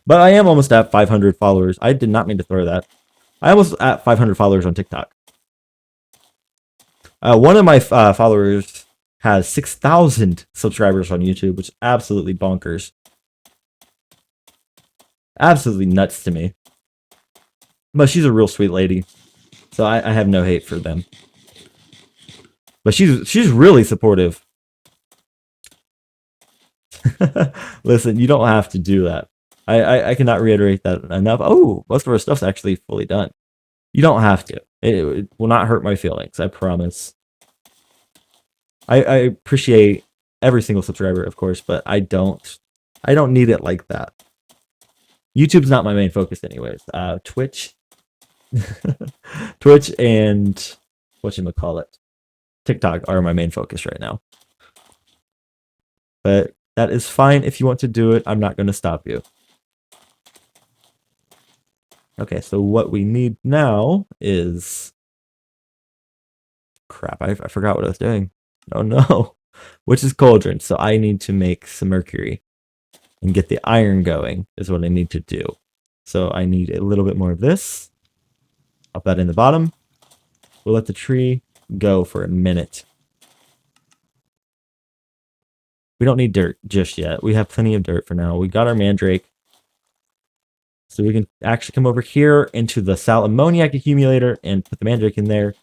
But I am almost at 500 followers. I did not mean to throw that. I almost at 500 followers on TikTok. One of my followers has 6,000 subscribers on YouTube, which is absolutely bonkers. Absolutely nuts to me. But she's a real sweet lady. So I have no hate for them. But she's really supportive. Listen, you don't have to do that. I cannot reiterate that enough. Oh, most of our stuff's actually fully done. You don't have to. It will not hurt my feelings, I promise. I appreciate every single subscriber, of course, but I don't need it like that. YouTube's not my main focus anyways. Twitch. Twitch and whatchamacallit, TikTok are my main focus right now. But that is fine if you want to do it. I'm not going to stop you. Okay, so what we need now is... Crap, I forgot what I was doing. Oh no. Which is cauldron, so I need to make some mercury. And get the iron going is what I need to do. So I need a little bit more of this. Pop that in the bottom. We'll let the tree go for a minute. We don't need dirt just yet. We have plenty of dirt for now. We got our mandrake. So we can actually come over here into the sal ammoniac accumulator and put the mandrake in there.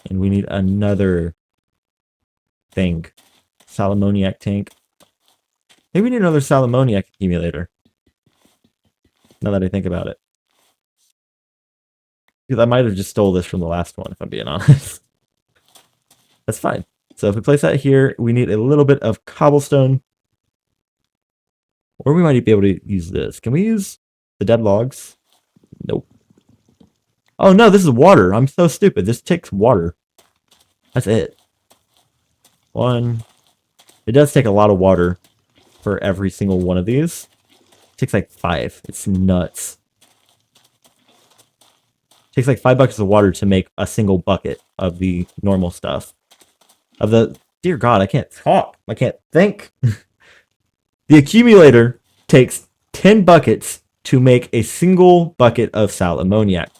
And we need another thing. Sal ammoniac tank. Maybe we need another sal ammoniac accumulator. Now that I think about it. Because I might have just stole this from the last one, if I'm being honest. That's fine. So if we place that here, we need a little bit of cobblestone. Or we might be able to use this. Can we use the dead logs? Nope. Oh no, this is water. I'm so stupid. This takes water. That's it. One. It does take a lot of water for every single one of these. It takes like 5. It's nuts. It takes like 5 buckets of water to make a single bucket of the normal stuff. Of the... Dear God, I can't talk. I can't think. The accumulator takes 10 buckets to make a single bucket of sal ammoniac.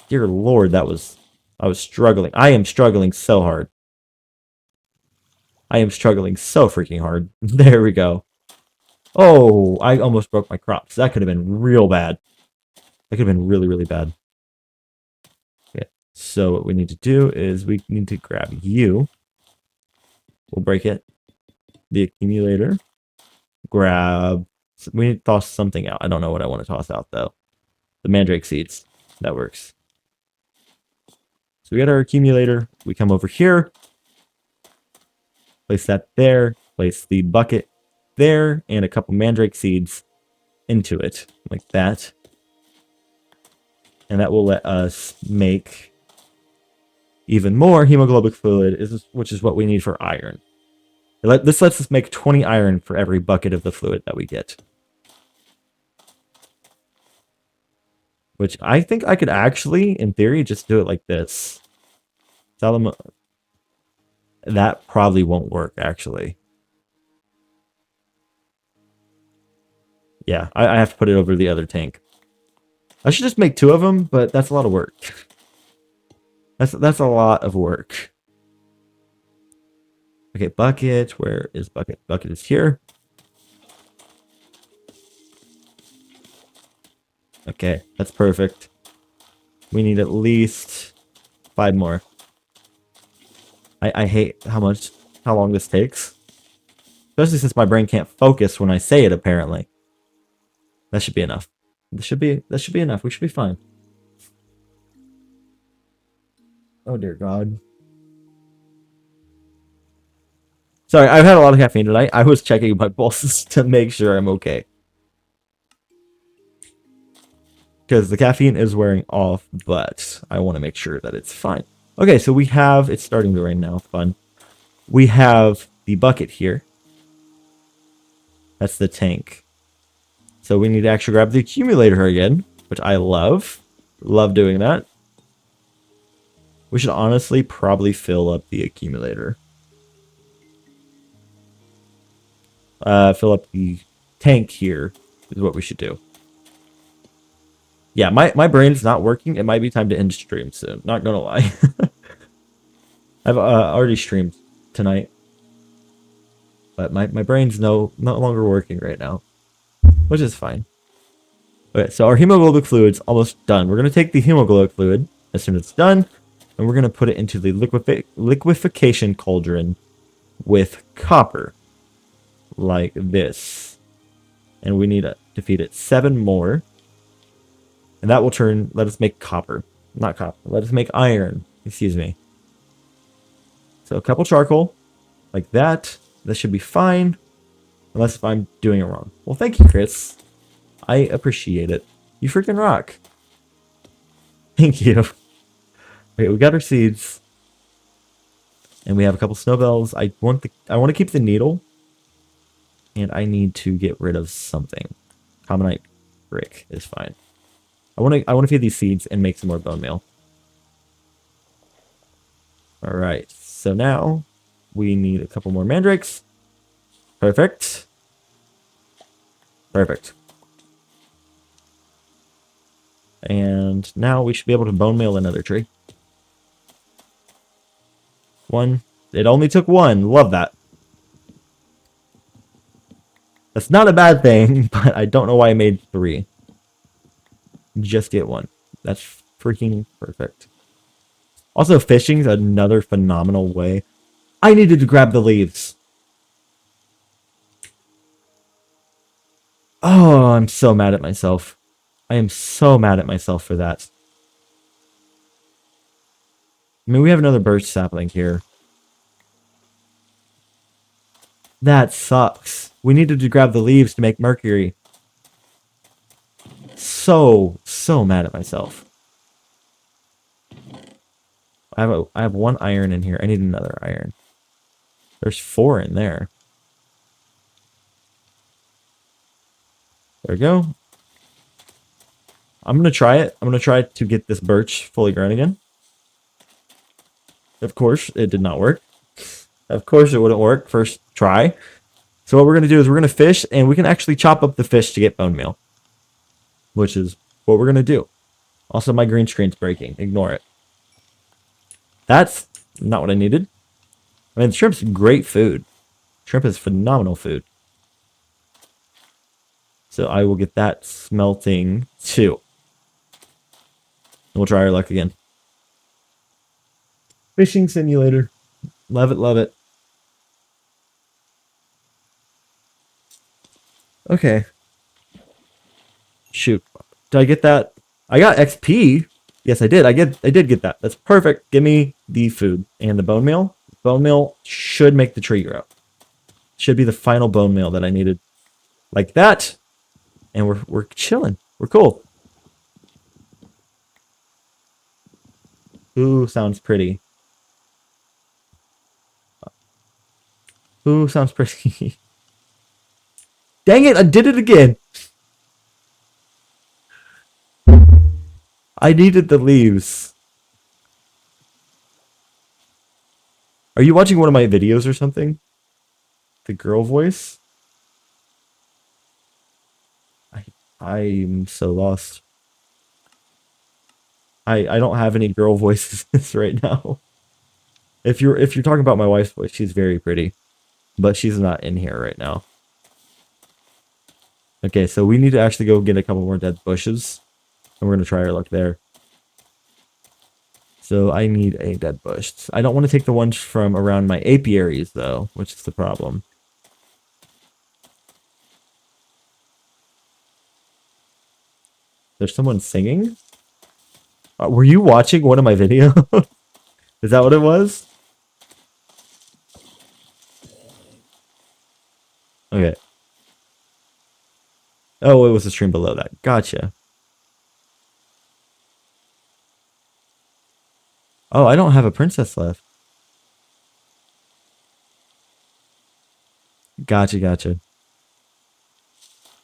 Dear Lord, I was struggling. I am struggling so hard. I am struggling so freaking hard. There we go. Oh, I almost broke my crops. That could have been real bad. That could have been really, really bad. Okay, so what we need to do is we need to grab you. We'll break it. The accumulator. Grab... We need to toss something out. I don't know what I want to toss out, though. The mandrake seeds. That works. So we got our accumulator. We come over here. Place that there. Place the bucket there. And a couple mandrake seeds into it. Like that. And that will let us make even more hemoglobin fluid, which is what we need for iron. This lets us make 20 iron for every bucket of the fluid that we get. Which I think I could actually, in theory, just do it like this. That probably won't work, actually. Yeah, I have to put it over the other tank. I should just make 2 of them, but that's a lot of work. That's a lot of work. Okay, bucket. Where is bucket? Bucket is here. Okay, that's perfect. We need at least 5 more. I hate how long this takes. Especially since my brain can't focus when I say it, apparently. That should be enough. That should be enough. We should be fine. Oh dear God. Sorry, I've had a lot of caffeine tonight. I was checking my pulses to make sure I'm okay. Because the caffeine is wearing off, but I want to make sure that it's fine. Okay, so we have... It's starting to rain now. Fun. We have the bucket here. That's the tank. So we need to actually grab the accumulator again, which I love. Love doing that. We should honestly probably fill up the accumulator. Fill up the tank here is what we should do. Yeah, my brain's not working. It might be time to end stream soon. Not gonna lie. I've already streamed tonight. But my brain's no longer working right now. Which is fine. Okay, so our hemoglobin fluid's almost done. We're going to take the hemoglobin fluid as soon as it's done. And we're going to put it into the liquefaction cauldron with copper. Like this. And we need to feed it 7 more. And that will let us make copper. Not copper. Let us make iron. Excuse me. So a couple charcoal, like that. That should be fine. Unless if I'm doing it wrong. Well, thank you, Chris. I appreciate it. You freaking rock. Thank you. Okay, we got our seeds. And we have a couple snowballs. I want to keep the needle. And I need to get rid of something. Commonite brick is fine. I want to feed these seeds and make some more bone meal. All right. So now we need a couple more mandrakes. Perfect. Perfect. And now we should be able to bone meal another tree. One. It only took one. Love that. That's not a bad thing, but I don't know why I made 3. Just get 1. That's freaking perfect. Also, fishing is another phenomenal way. I needed to grab the leaves. Oh, I'm so mad at myself. I am so mad at myself for that. I mean, we have another birch sapling here. That sucks. We needed to grab the leaves to make mercury. So mad at myself. I have 1 iron in here. I need another iron. There's 4 in there. There we go. I'm going to try it. I'm going to try to get this birch fully grown again. Of course, it did not work. Of course, it wouldn't work first try. So what we're going to do is we're going to fish, and we can actually chop up the fish to get bone meal. Which is what we're going to do. Also, my green screen's breaking. Ignore it. That's not what I needed. I mean, shrimp's great food. Shrimp is phenomenal food. So I will get that smelting too. And we'll try our luck again. Fishing simulator. Love it, love it. Okay. Shoot. Did I get that? I got XP. Yes, I did. I did get that. That's perfect. Give me the food and the bone meal. Bone meal should make the tree grow. Should be the final bone meal that I needed. Like that. And we're chilling. We're cool. Ooh, sounds pretty. Ooh, sounds pretty. Dang it, I did it again. I needed the leaves. Are you watching one of my videos or something? The girl voice? I'm so lost. I don't have any girl voices right now. If you're talking about my wife's voice, she's very pretty. But she's not in here right now. Okay, so we need to actually go get a couple more dead bushes. And we're going to try our luck there. So I need a dead bush. I don't want to take the ones from around my apiaries, though, which is the problem. There's someone singing? Were you watching one of my videos? Is that what it was? Okay. Oh, it was the stream below that. Gotcha. Oh, I don't have a princess left. Gotcha, gotcha.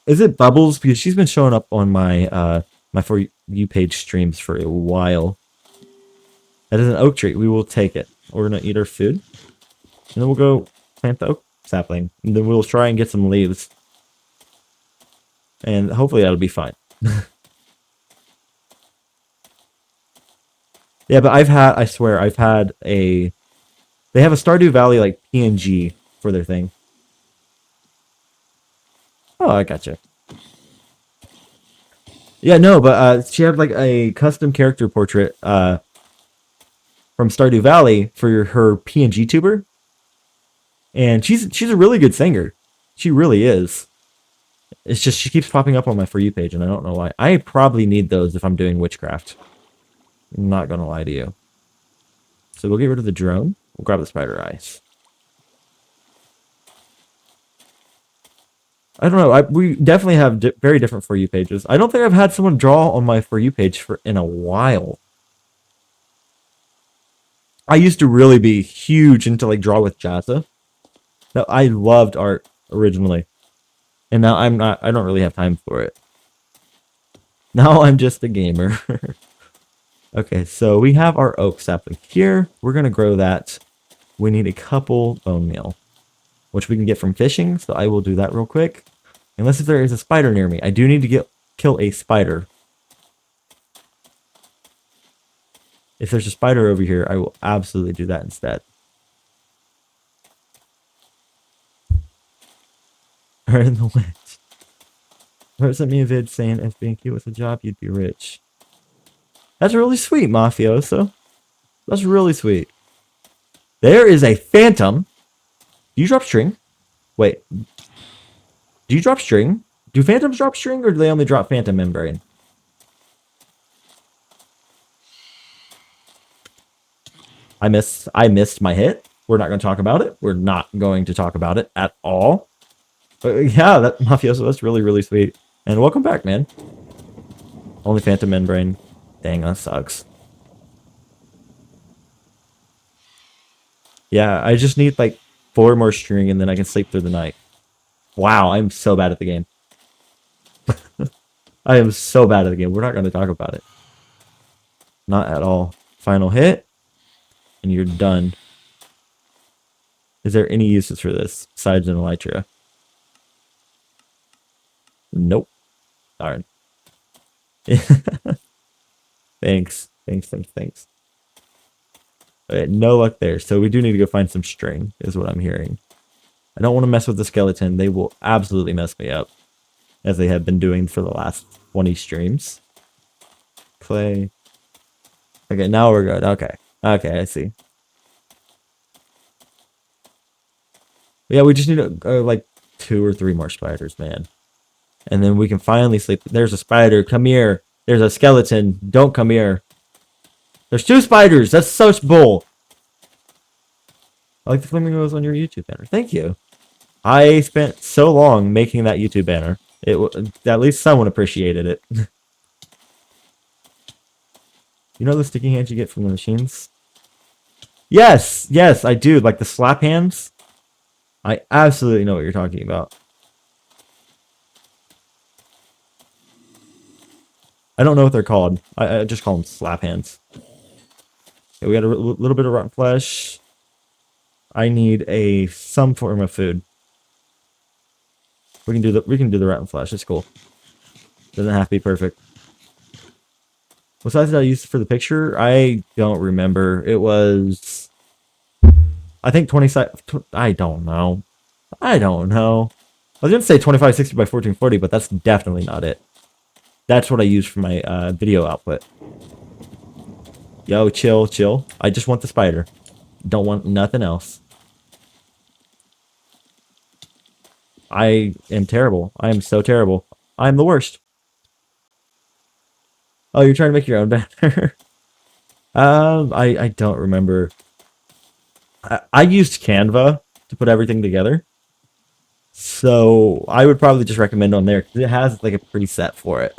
Is it Bubbles? Because she's been showing up on my my For You page streams for a while. That is an oak tree. We will take it. We're gonna eat our food. And then we'll go plant the oak sapling. And then we'll try and get some leaves. And hopefully that'll be fine. Yeah, but I swear, I've had they have a Stardew Valley like PNG for their thing. Oh, I gotcha. Yeah, no, but she had like a custom character portrait from Stardew Valley for her PNG tuber. And she's a really good singer. She really is. It's just she keeps popping up on my For You page, and I don't know why. I probably need those if I'm doing witchcraft. I'm not gonna lie to you. So we'll get rid of the drone. We'll grab the spider eyes. I don't know. We definitely have very different For You pages. I don't think I've had someone draw on my For You page in a while. I used to really be huge into like Draw with Jazza. No, I loved art originally. And now I'm not, I don't really have time for it. Now I'm just a gamer. Okay, so we have our oak sapling here. We're going to grow that. We need a couple bone meal, which we can get from fishing. So I will do that real quick. Unless if there is a spider near me. I do need to kill a spider. If there's a spider over here, I will absolutely do that instead. Or in the wind. Whoever sent me a vid saying if being cute with a job, you'd be rich. That's really sweet, Mafioso. That's really sweet. There is a phantom. Do you drop string? Wait. Do you drop string? Do phantoms drop string or do they only drop phantom membrane? I missed my hit. We're not going to talk about it. We're not going to talk about it at all. But yeah, that Mafioso, that's really, really sweet. And welcome back, man. Only phantom membrane. Dang, that sucks. Yeah, I just need like 4 more string and then I can sleep through the night. Wow, I'm so bad at the game. I am so bad at the game. We're not going to talk about it. Not at all. Final hit. And you're done. Is there any uses for this besides an elytra? Nope. Darn. Thanks. Thanks. Right, no luck there. So we do need to go find some string, is what I'm hearing. I don't want to mess with the skeleton. They will absolutely mess me up, as they have been doing for the last 20 streams. Clay. Okay, now we're good. Okay, I see. Yeah, we just need like 2 or 3 more spiders, man. And then we can finally sleep. There's a spider. Come here. There's a skeleton. Don't come here. There's 2 spiders. That's such bull. I like the flamingos on your YouTube banner. Thank you. I spent so long making that YouTube banner. At least someone appreciated it. You know the sticky hands you get from the machines? Yes, I do. Like the slap hands. I absolutely know what you're talking about. I don't know what they're called. I just call them slap hands. Okay, we got a little bit of rotten flesh. I need some form of food. We can do the rotten flesh. It's cool. Doesn't have to be perfect. What size did I use for the picture? I don't remember. It was, I think 20 size. I don't know. I was gonna say 2560 by 1440, but that's definitely not it. That's what I use for my video output. Yo, chill. I just want the spider. Don't want nothing else. I am terrible. I am so terrible. I'm the worst. Oh, you're trying to make your own banner? I don't remember. I used Canva to put everything together. So I would probably just recommend on there because it has like a preset for it.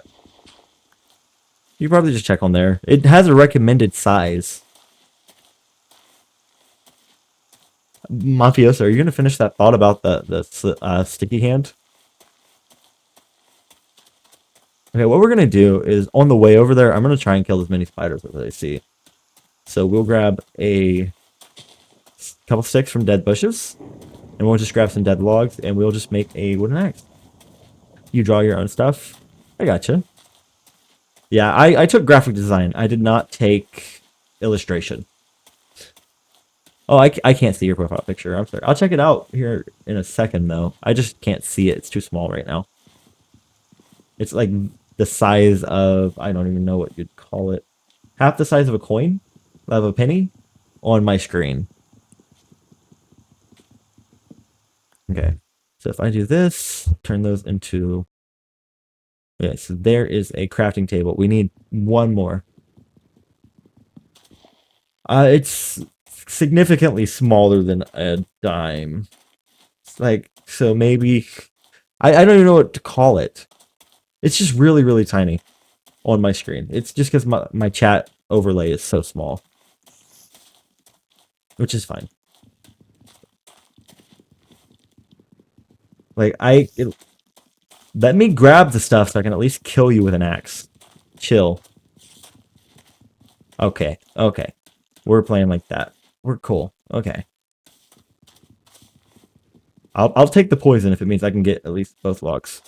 You probably just check on there. It has a recommended size. Mafioso, are you gonna finish that thought about the sticky hand? Okay, what we're gonna do is on the way over there, I'm gonna try and kill as many spiders as I see. So we'll grab a couple sticks from dead bushes, and we'll just grab some dead logs, and we'll just make a wooden axe. You draw your own stuff. I gotcha. Yeah, I took graphic design. I did not take illustration. Oh, I can't see your profile picture. I'm sorry. I'll check it out here in a second, though. I just can't see it. It's too small right now. It's like the size of, I don't even know what you'd call it. Half the size of a coin, of a penny, on my screen. Okay. So if I do this, turn those into... Okay, so there is a crafting table. We need 1 more. It's significantly smaller than a dime. It's like, so maybe I don't even know what to call it. It's just really, really tiny on my screen. It's just because my chat overlay is so small, which is fine. Like let me grab the stuff so I can at least kill you with an axe. Chill. Okay, okay. We're playing like that. We're cool. Okay. I'll take the poison if it means I can get at least both logs.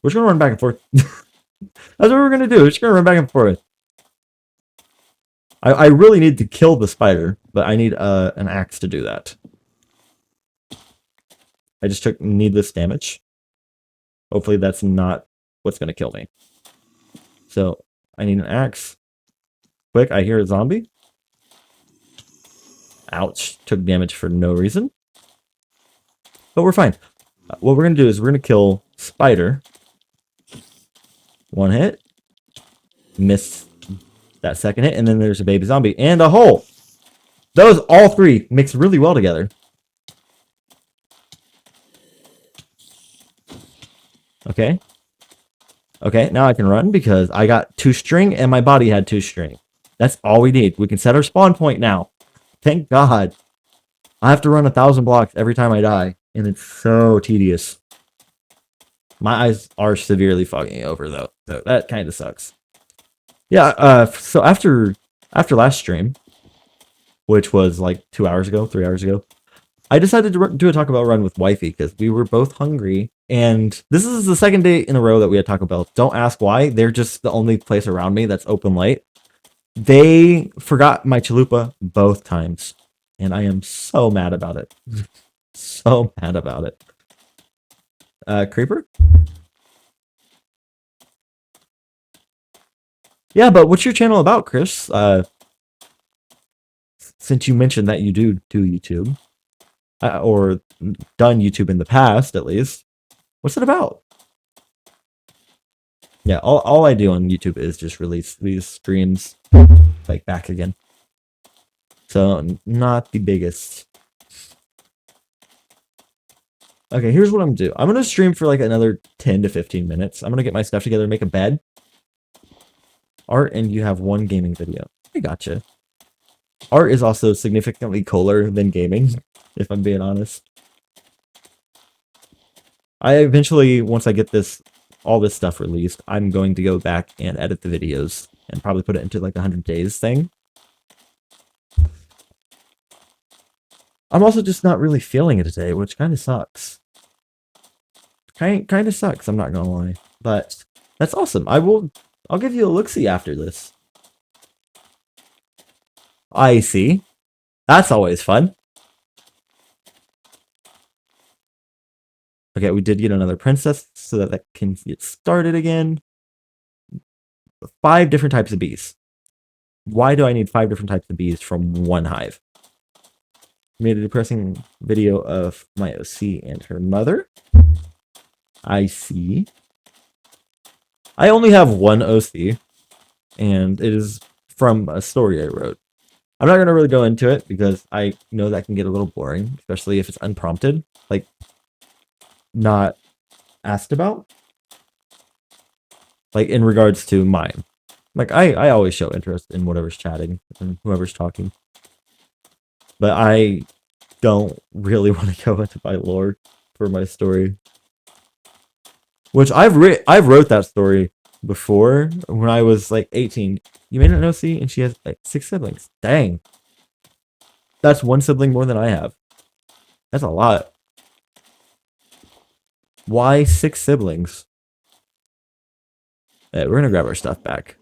We're just gonna run back and forth. That's what we're gonna do. We're just gonna run back and forth. I really need to kill the spider, but I need an axe to do that. I just took needless damage. Hopefully that's not what's gonna kill me. So I need an axe. Quick, I hear a zombie. Ouch. Took damage for no reason. But we're fine. What we're gonna do is we're gonna kill spider. One hit. Miss that second hit, and then there's a baby zombie and a hole. Those all three mix really well together. Okay. Okay, now I can run because I got 2 string and my body had 2 string. That's all we need. We can set our spawn point now. Thank God. I have to run 1,000 blocks every time I die, and it's so tedious. My eyes are severely fogging over though, so that kind of sucks. Yeah, so after last stream, which was like 2 hours ago, 3 hours ago, I decided to do a Taco Bell run with Wifey because we were both hungry. And this is the second day in a row that we had Taco Bell. Don't ask why. They're just the only place around me that's open late. They forgot my chalupa both times. And I am so mad about it. So mad about it. Creeper? Yeah, but what's your channel about, Chris? Since you mentioned that you do YouTube. Or done YouTube in the past, at least. What's it about? Yeah, all I do on YouTube is just release these streams like back again. So not the biggest. Okay, here's what I'm gonna do. I'm gonna stream for like another 10 to 15 minutes. I'm gonna get my stuff together, make a bed. Art, and you have one gaming video. I gotcha. Art is also significantly cooler than gaming, if I'm being honest. I eventually, once I get all this stuff released, I'm going to go back and edit the videos and probably put it into like a 100 days thing. I'm also just not really feeling it today, which kind of sucks. Kind of sucks, I'm not gonna lie. But that's awesome. I'll give you a look-see after this. I see. That's always fun. Okay, we did get another princess so that can get started again. 5 different types of bees. Why do I need 5 different types of bees from one hive? Made a depressing video of my OC and her mother. I see. I only have one OC, and it is from a story I wrote. I'm not going to really go into it because I know that can get a little boring, especially if it's unprompted, like not asked about. Like in regards to mine. Like I always show interest in whatever's chatting and whoever's talking. But I don't really want to go into my lore for my story. Which I've wrote that story before when I was like 18. You made an OC and she has like 6 siblings. Dang. That's 1 sibling more than I have. That's a lot. Why 6 siblings? Hey, we're gonna grab our stuff back.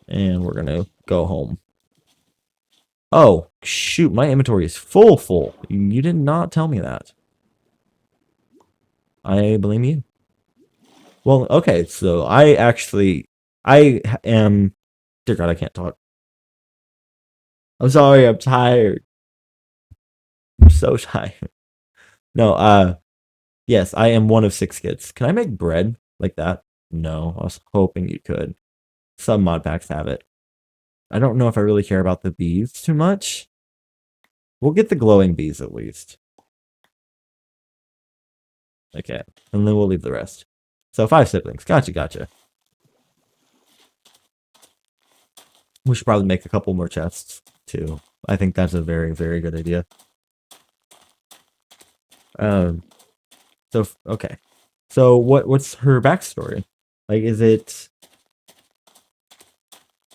And we're gonna go home. Oh, shoot, my inventory is full. You did not tell me that. I blame you. Well, okay, so I am... Dear God, I can't talk. I'm sorry, I'm tired. I'm so tired. No, yes, I am one of 6 kids. Can I make bread like that? No, I was hoping you could. Some mod packs have it. I don't know if I really care about the bees too much. We'll get the glowing bees at least. Okay, and then we'll leave the rest. So 5 siblings. Gotcha, gotcha. We should probably make a couple more chests, too. I think that's a very, very good idea. So, okay. So, what's her backstory? Like, is it...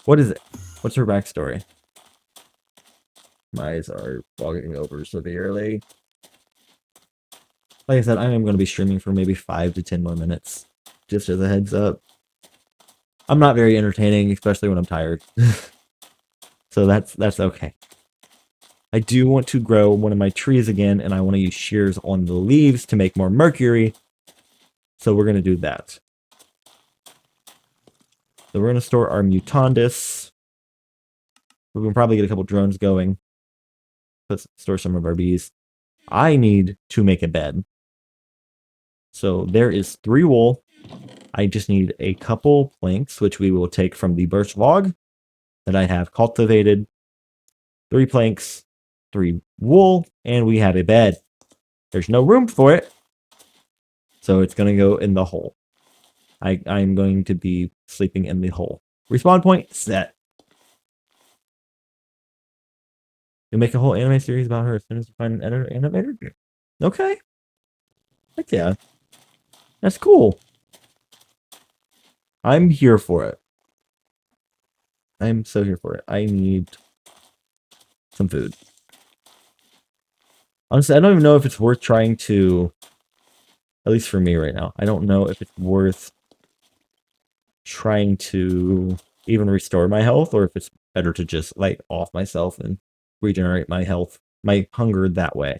What is it? What's her backstory? My eyes are fogging over severely. Like I said, I am going to be streaming for maybe 5 to 10 more minutes. Just as a heads up. I'm not very entertaining, especially when I'm tired. So that's okay. I do want to grow one of my trees again, and I want to use shears on the leaves to make more mercury. So we're going to do that. So we're going to store our mutandis. We can probably get a couple drones going. Let's store some of our bees. I need to make a bed. So there is 3 wool. I just need a couple planks, which we will take from the birch log that I have cultivated. 3 planks, 3 wool, and we have a bed. There's no room for it, so it's going to go in the hole. I'm going to be sleeping in the hole. Respawn point set. You'll make a whole anime series about her as soon as you find an animator? Okay. Heck yeah. That's cool. I'm here for it. I'm so here for it. I need some food. Honestly, I don't even know if it's worth trying to, at least for me right now, I don't know if it's worth trying to even restore my health, or if it's better to just like off myself and regenerate my health, my hunger that way.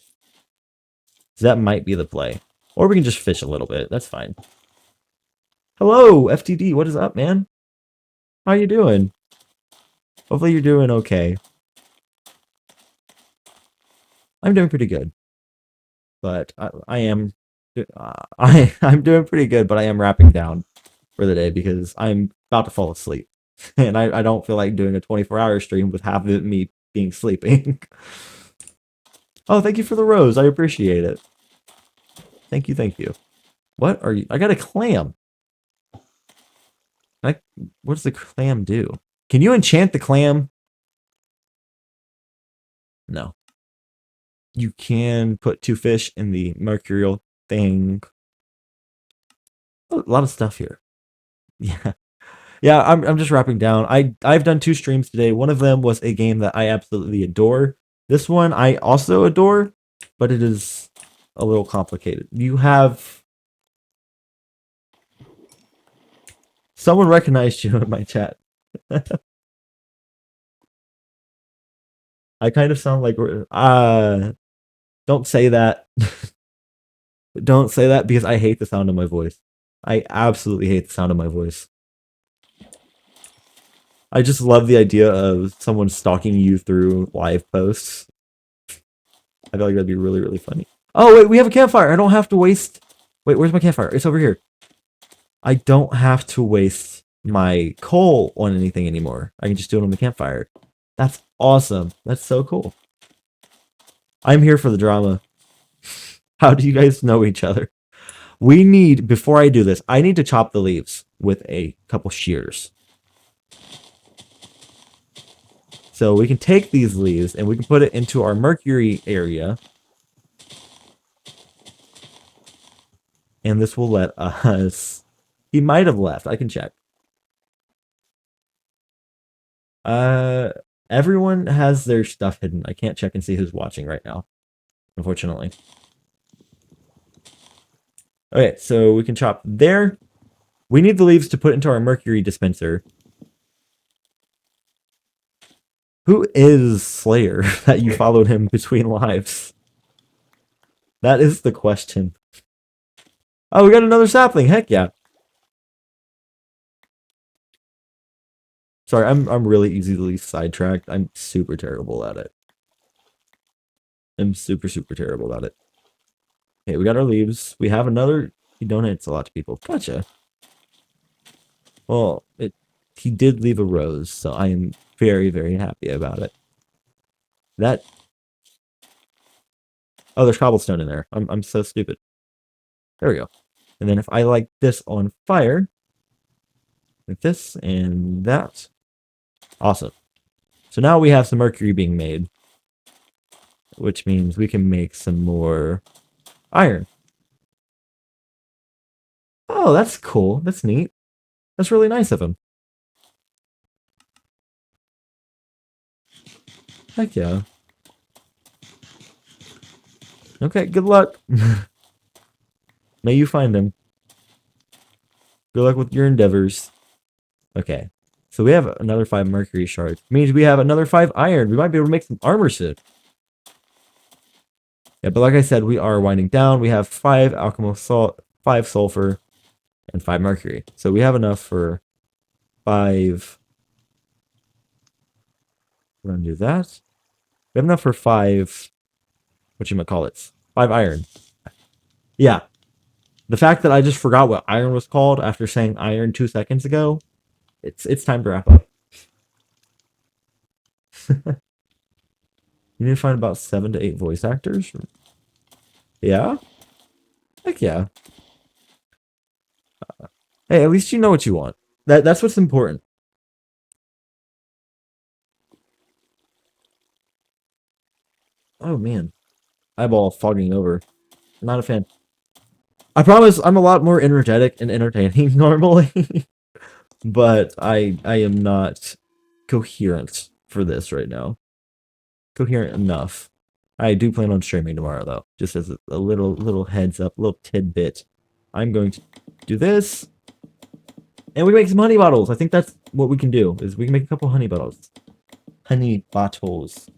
So that might be the play. Or we can just fish a little bit. That's fine. Hello, FTD. What is up, man? How you doing? Hopefully you're doing okay. I'm doing pretty good. But I'm doing pretty good, but I am wrapping down for the day because I'm about to fall asleep. And I don't feel like doing a 24-hour stream with half of me being sleeping. Oh, thank you for the rose. I appreciate it. Thank you, thank you. What are you? I got a clam. What does the clam do? Can you enchant the clam? No. You can put 2 fish in the mercurial thing. A lot of stuff here. Yeah. Yeah, I'm just wrapping down. I've done 2 streams today. One of them was a game that I absolutely adore. This one I also adore, but it is a little complicated. You have someone recognized you in my chat. I kind of sound like don't say that. Don't say that because I hate the sound of my voice. I absolutely hate the sound of my voice. I just love the idea of someone stalking you through live posts. I feel like that'd be really, really funny. Oh, wait, we have a campfire. I don't have to waste... Wait, where's my campfire? It's over here. I don't have to waste my coal on anything anymore. I can just do it on the campfire. That's awesome. That's so cool. I'm here for the drama. How do you guys know each other? We need, before I do this, I need to chop the leaves with a couple shears. So we can take these leaves and we can put it into our mercury area. And this will let us... He might have left. I can check. Everyone has their stuff hidden. I can't check and see who's watching right now, unfortunately. Okay, so we can chop there. We need the leaves to put into our mercury dispenser. Who is Slayer that you followed him between lives? That is the question. Oh, we got another sapling. Heck yeah. Sorry, I'm really easily sidetracked. I'm super terrible at it. I'm super, super terrible at it. Okay, we got our leaves. We have another... He donates a lot to people. Gotcha. Well, he did leave a rose, so I am very, very happy about it. That Oh, there's cobblestone in there. I'm so stupid. There we go. And then if I light this on fire, like this and that, awesome. So now we have some mercury being made, which means we can make some more iron. Oh, that's cool. That's neat. That's really nice of him. Heck yeah. Okay, good luck. May you find him. Good luck with your endeavors. Okay. So we have another 5 mercury shards. Means we have another 5 iron. We might be able to make some armor soon. Yeah, but like I said, we are winding down. We have 5 alchemical salt, 5 sulfur, and 5 mercury. So we have enough for 5. We're gonna do that. We have enough for 5. What you might call it? 5 iron. Yeah. The fact that I just forgot what iron was called after saying iron 2 seconds ago. It's time to wrap up. You need to find about 7 to 8 voice actors. Yeah. Heck yeah. Hey, at least you know what you want. That's what's important. Oh man, eyeball fogging over. Not a fan. I promise I'm a lot more energetic and entertaining normally, but I am not coherent for this right now. Coherent enough. I do plan on streaming tomorrow though, just as a little heads up, little tidbit. I'm going to do this, and we make some honey bottles. I think that's what we can do. Is we can make a couple honey bottles. Honey bottles.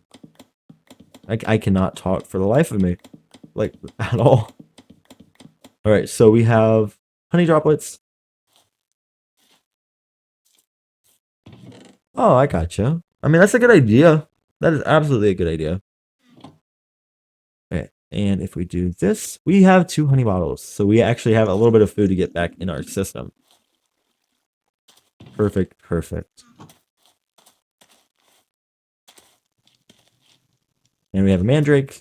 I cannot talk for the life of me, like at all. All right, so we have honey droplets. Oh, I gotcha. I mean, that's a good idea. That is absolutely a good idea. Okay, and if we do this, we have 2 honey bottles. So we actually have a little bit of food to get back in our system. Perfect, perfect. And we have a mandrake,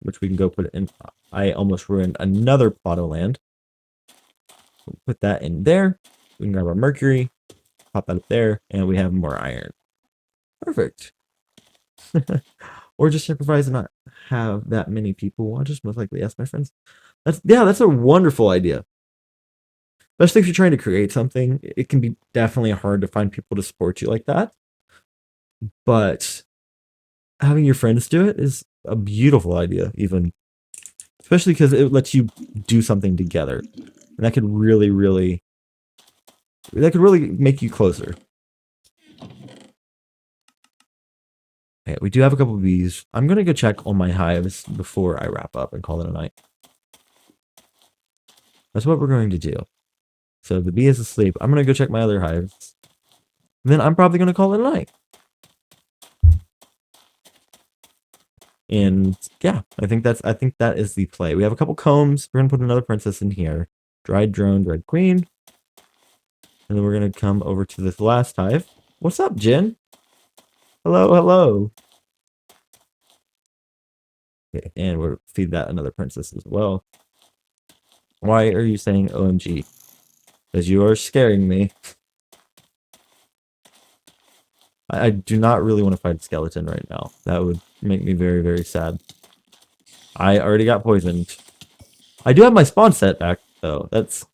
which we can go put in. I almost ruined another plot of land. We'll put that in there. We can grab our mercury, pop that up there, and we have more iron. Perfect. Or just improvise and not have that many people. I'll just most likely ask my friends. That's a wonderful idea. Especially if you're trying to create something, it can be definitely hard to find people to support you like that. But having your friends do it is a beautiful idea, even especially because it lets you do something together, and that could really make you closer. Okay, we do have a couple of bees. I'm gonna go check on my hives before I wrap up and call it a night. That's what we're going to do. So the bee is asleep. I'm gonna go check my other hives. And then I'm probably gonna call it a night. And yeah, I think that is the play. We have a couple combs. We're gonna put another princess in here. Dried drone, red queen. And then we're gonna come over to this last hive. What's up, Jen? Hello, hello. Okay, and we'll feed that another princess as well. Why are you saying OMG? Because you are scaring me. I do not really want to fight a skeleton right now. That would make me very sad. I already got poisoned. I do have my spawn set back, though. That's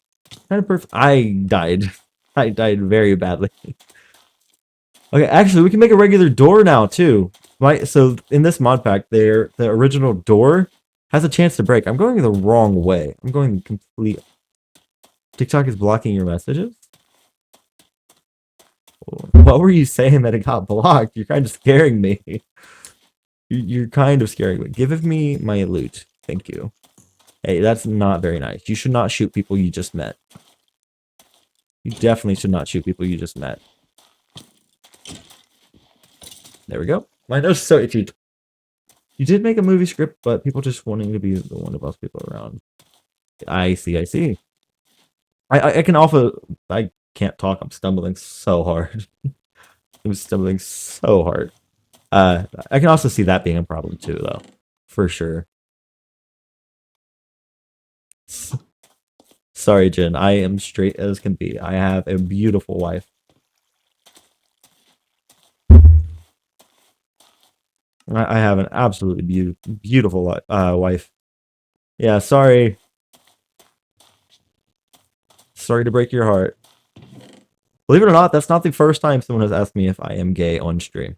kind of perfect. I died. I died very badly. Okay, actually, we can make a regular door now, too. So, in this mod pack, the original door has a chance to break. I'm going the wrong way. I'm going complete... TikTok is blocking your messages? What were you saying that it got blocked? You're kind of scaring me. You're kind of scaring me. Give me my loot. Thank you. Hey, that's not very nice. You should not shoot people you just met. You definitely should not shoot people you just met. There we go. My nose is so itchy. You did make a movie script, but people just wanting to be the one to boss people around. I see, I see. I can also... I can't talk. I'm stumbling so hard. I'm stumbling so hard. I can also see that being a problem too, though. For sure. Sorry, Jen. I am straight as can be. I have a beautiful wife. I have an absolutely beautiful wife. Yeah, sorry. Sorry to break your heart. Believe it or not, that's not the first time someone has asked me if I am gay on stream.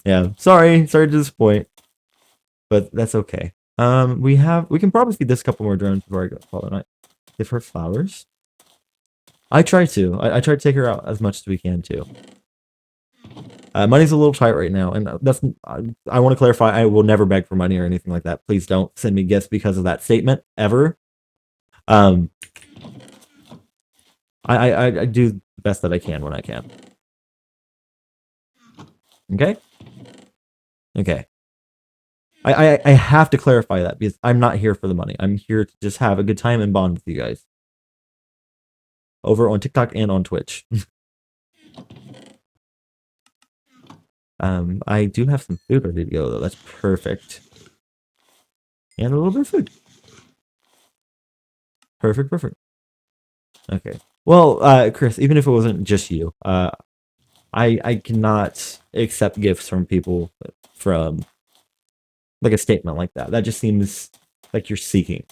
Yeah, sorry to disappoint, but that's okay. We can probably feed this couple more drones before I go call it night. Give her flowers. I try to. I try to take her out as much as we can too. Money's a little tight right now, and that's. I want to clarify. I will never beg for money or anything like that. Please don't send me gifts because of that statement ever. Um, I do the best that I can when I can. Okay. Okay. I have to clarify that because I'm not here for the money. I'm here to just have a good time and bond with you guys. Over on TikTok and on Twitch. I do have some food ready to go though. That's perfect. And a little bit of food. Perfect. Okay. Well, Chris, even if it wasn't just you, I cannot accept gifts from people from like a statement like that. That just seems like you're seeking.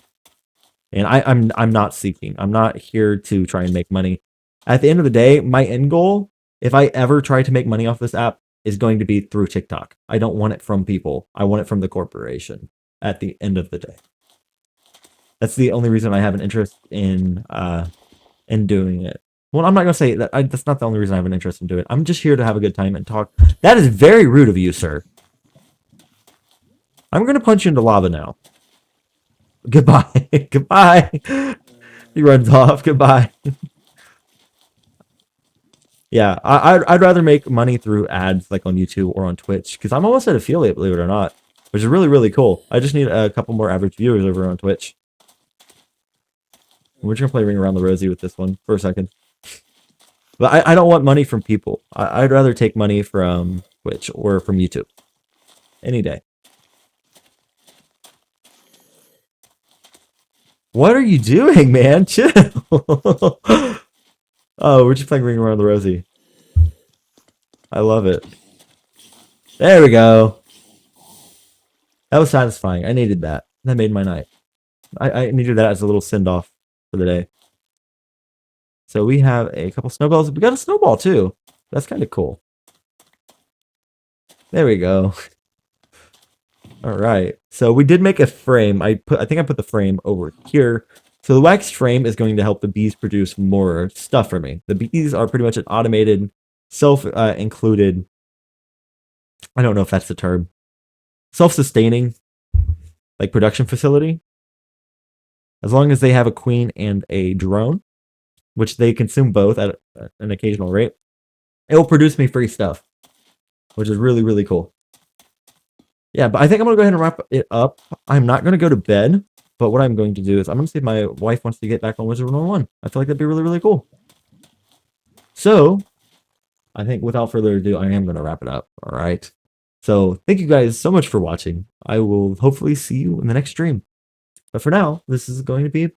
And I'm not seeking. I'm not here to try and make money. At the end of the day, my end goal, if I ever try to make money off this app, is going to be through TikTok. I don't want it from people. I want it from the corporation at the end of the day. That's the only reason I have an interest in doing it. Well, I'm not gonna say that. That's not the only reason I have an interest in doing it. I'm just here to have a good time and talk. That is very rude of you, sir. I'm gonna punch you into lava now. Goodbye. Goodbye. He runs off. Goodbye. Yeah, I'd rather make money through ads like on YouTube or on Twitch because I'm almost at affiliate, believe it or not, which is really cool. I just need a couple more average viewers over on Twitch. We're just gonna play Ring Around the Rosie with this one for a second. But I don't want money from people. I'd rather take money from Twitch or from YouTube. Any day. What are you doing, man? Chill. Oh, we're just playing Ring Around the Rosie. I love it. There we go. That was satisfying. I needed that. That made my night. I needed that as a little send-off for the day. So we have a couple snowballs. We got a snowball too. That's kind of cool. There we go. All right. So we did make a frame. I think I put the frame over here. So the wax frame is going to help the bees produce more stuff for me. The bees are pretty much an automated, self-included. I don't know if that's the term. Self-sustaining, like production facility. As long as they have a queen and a drone, which they consume both at an occasional rate, it will produce me free stuff, which is really cool. Yeah, but I think I'm going to go ahead and wrap it up. I'm not going to go to bed, but what I'm going to do is I'm going to see if my wife wants to get back on Wizard 101. I feel like that'd be really cool. So, I think without further ado, I am going to wrap it up. All right. So, thank you guys so much for watching. I will hopefully see you in the next stream. But for now, this is going to be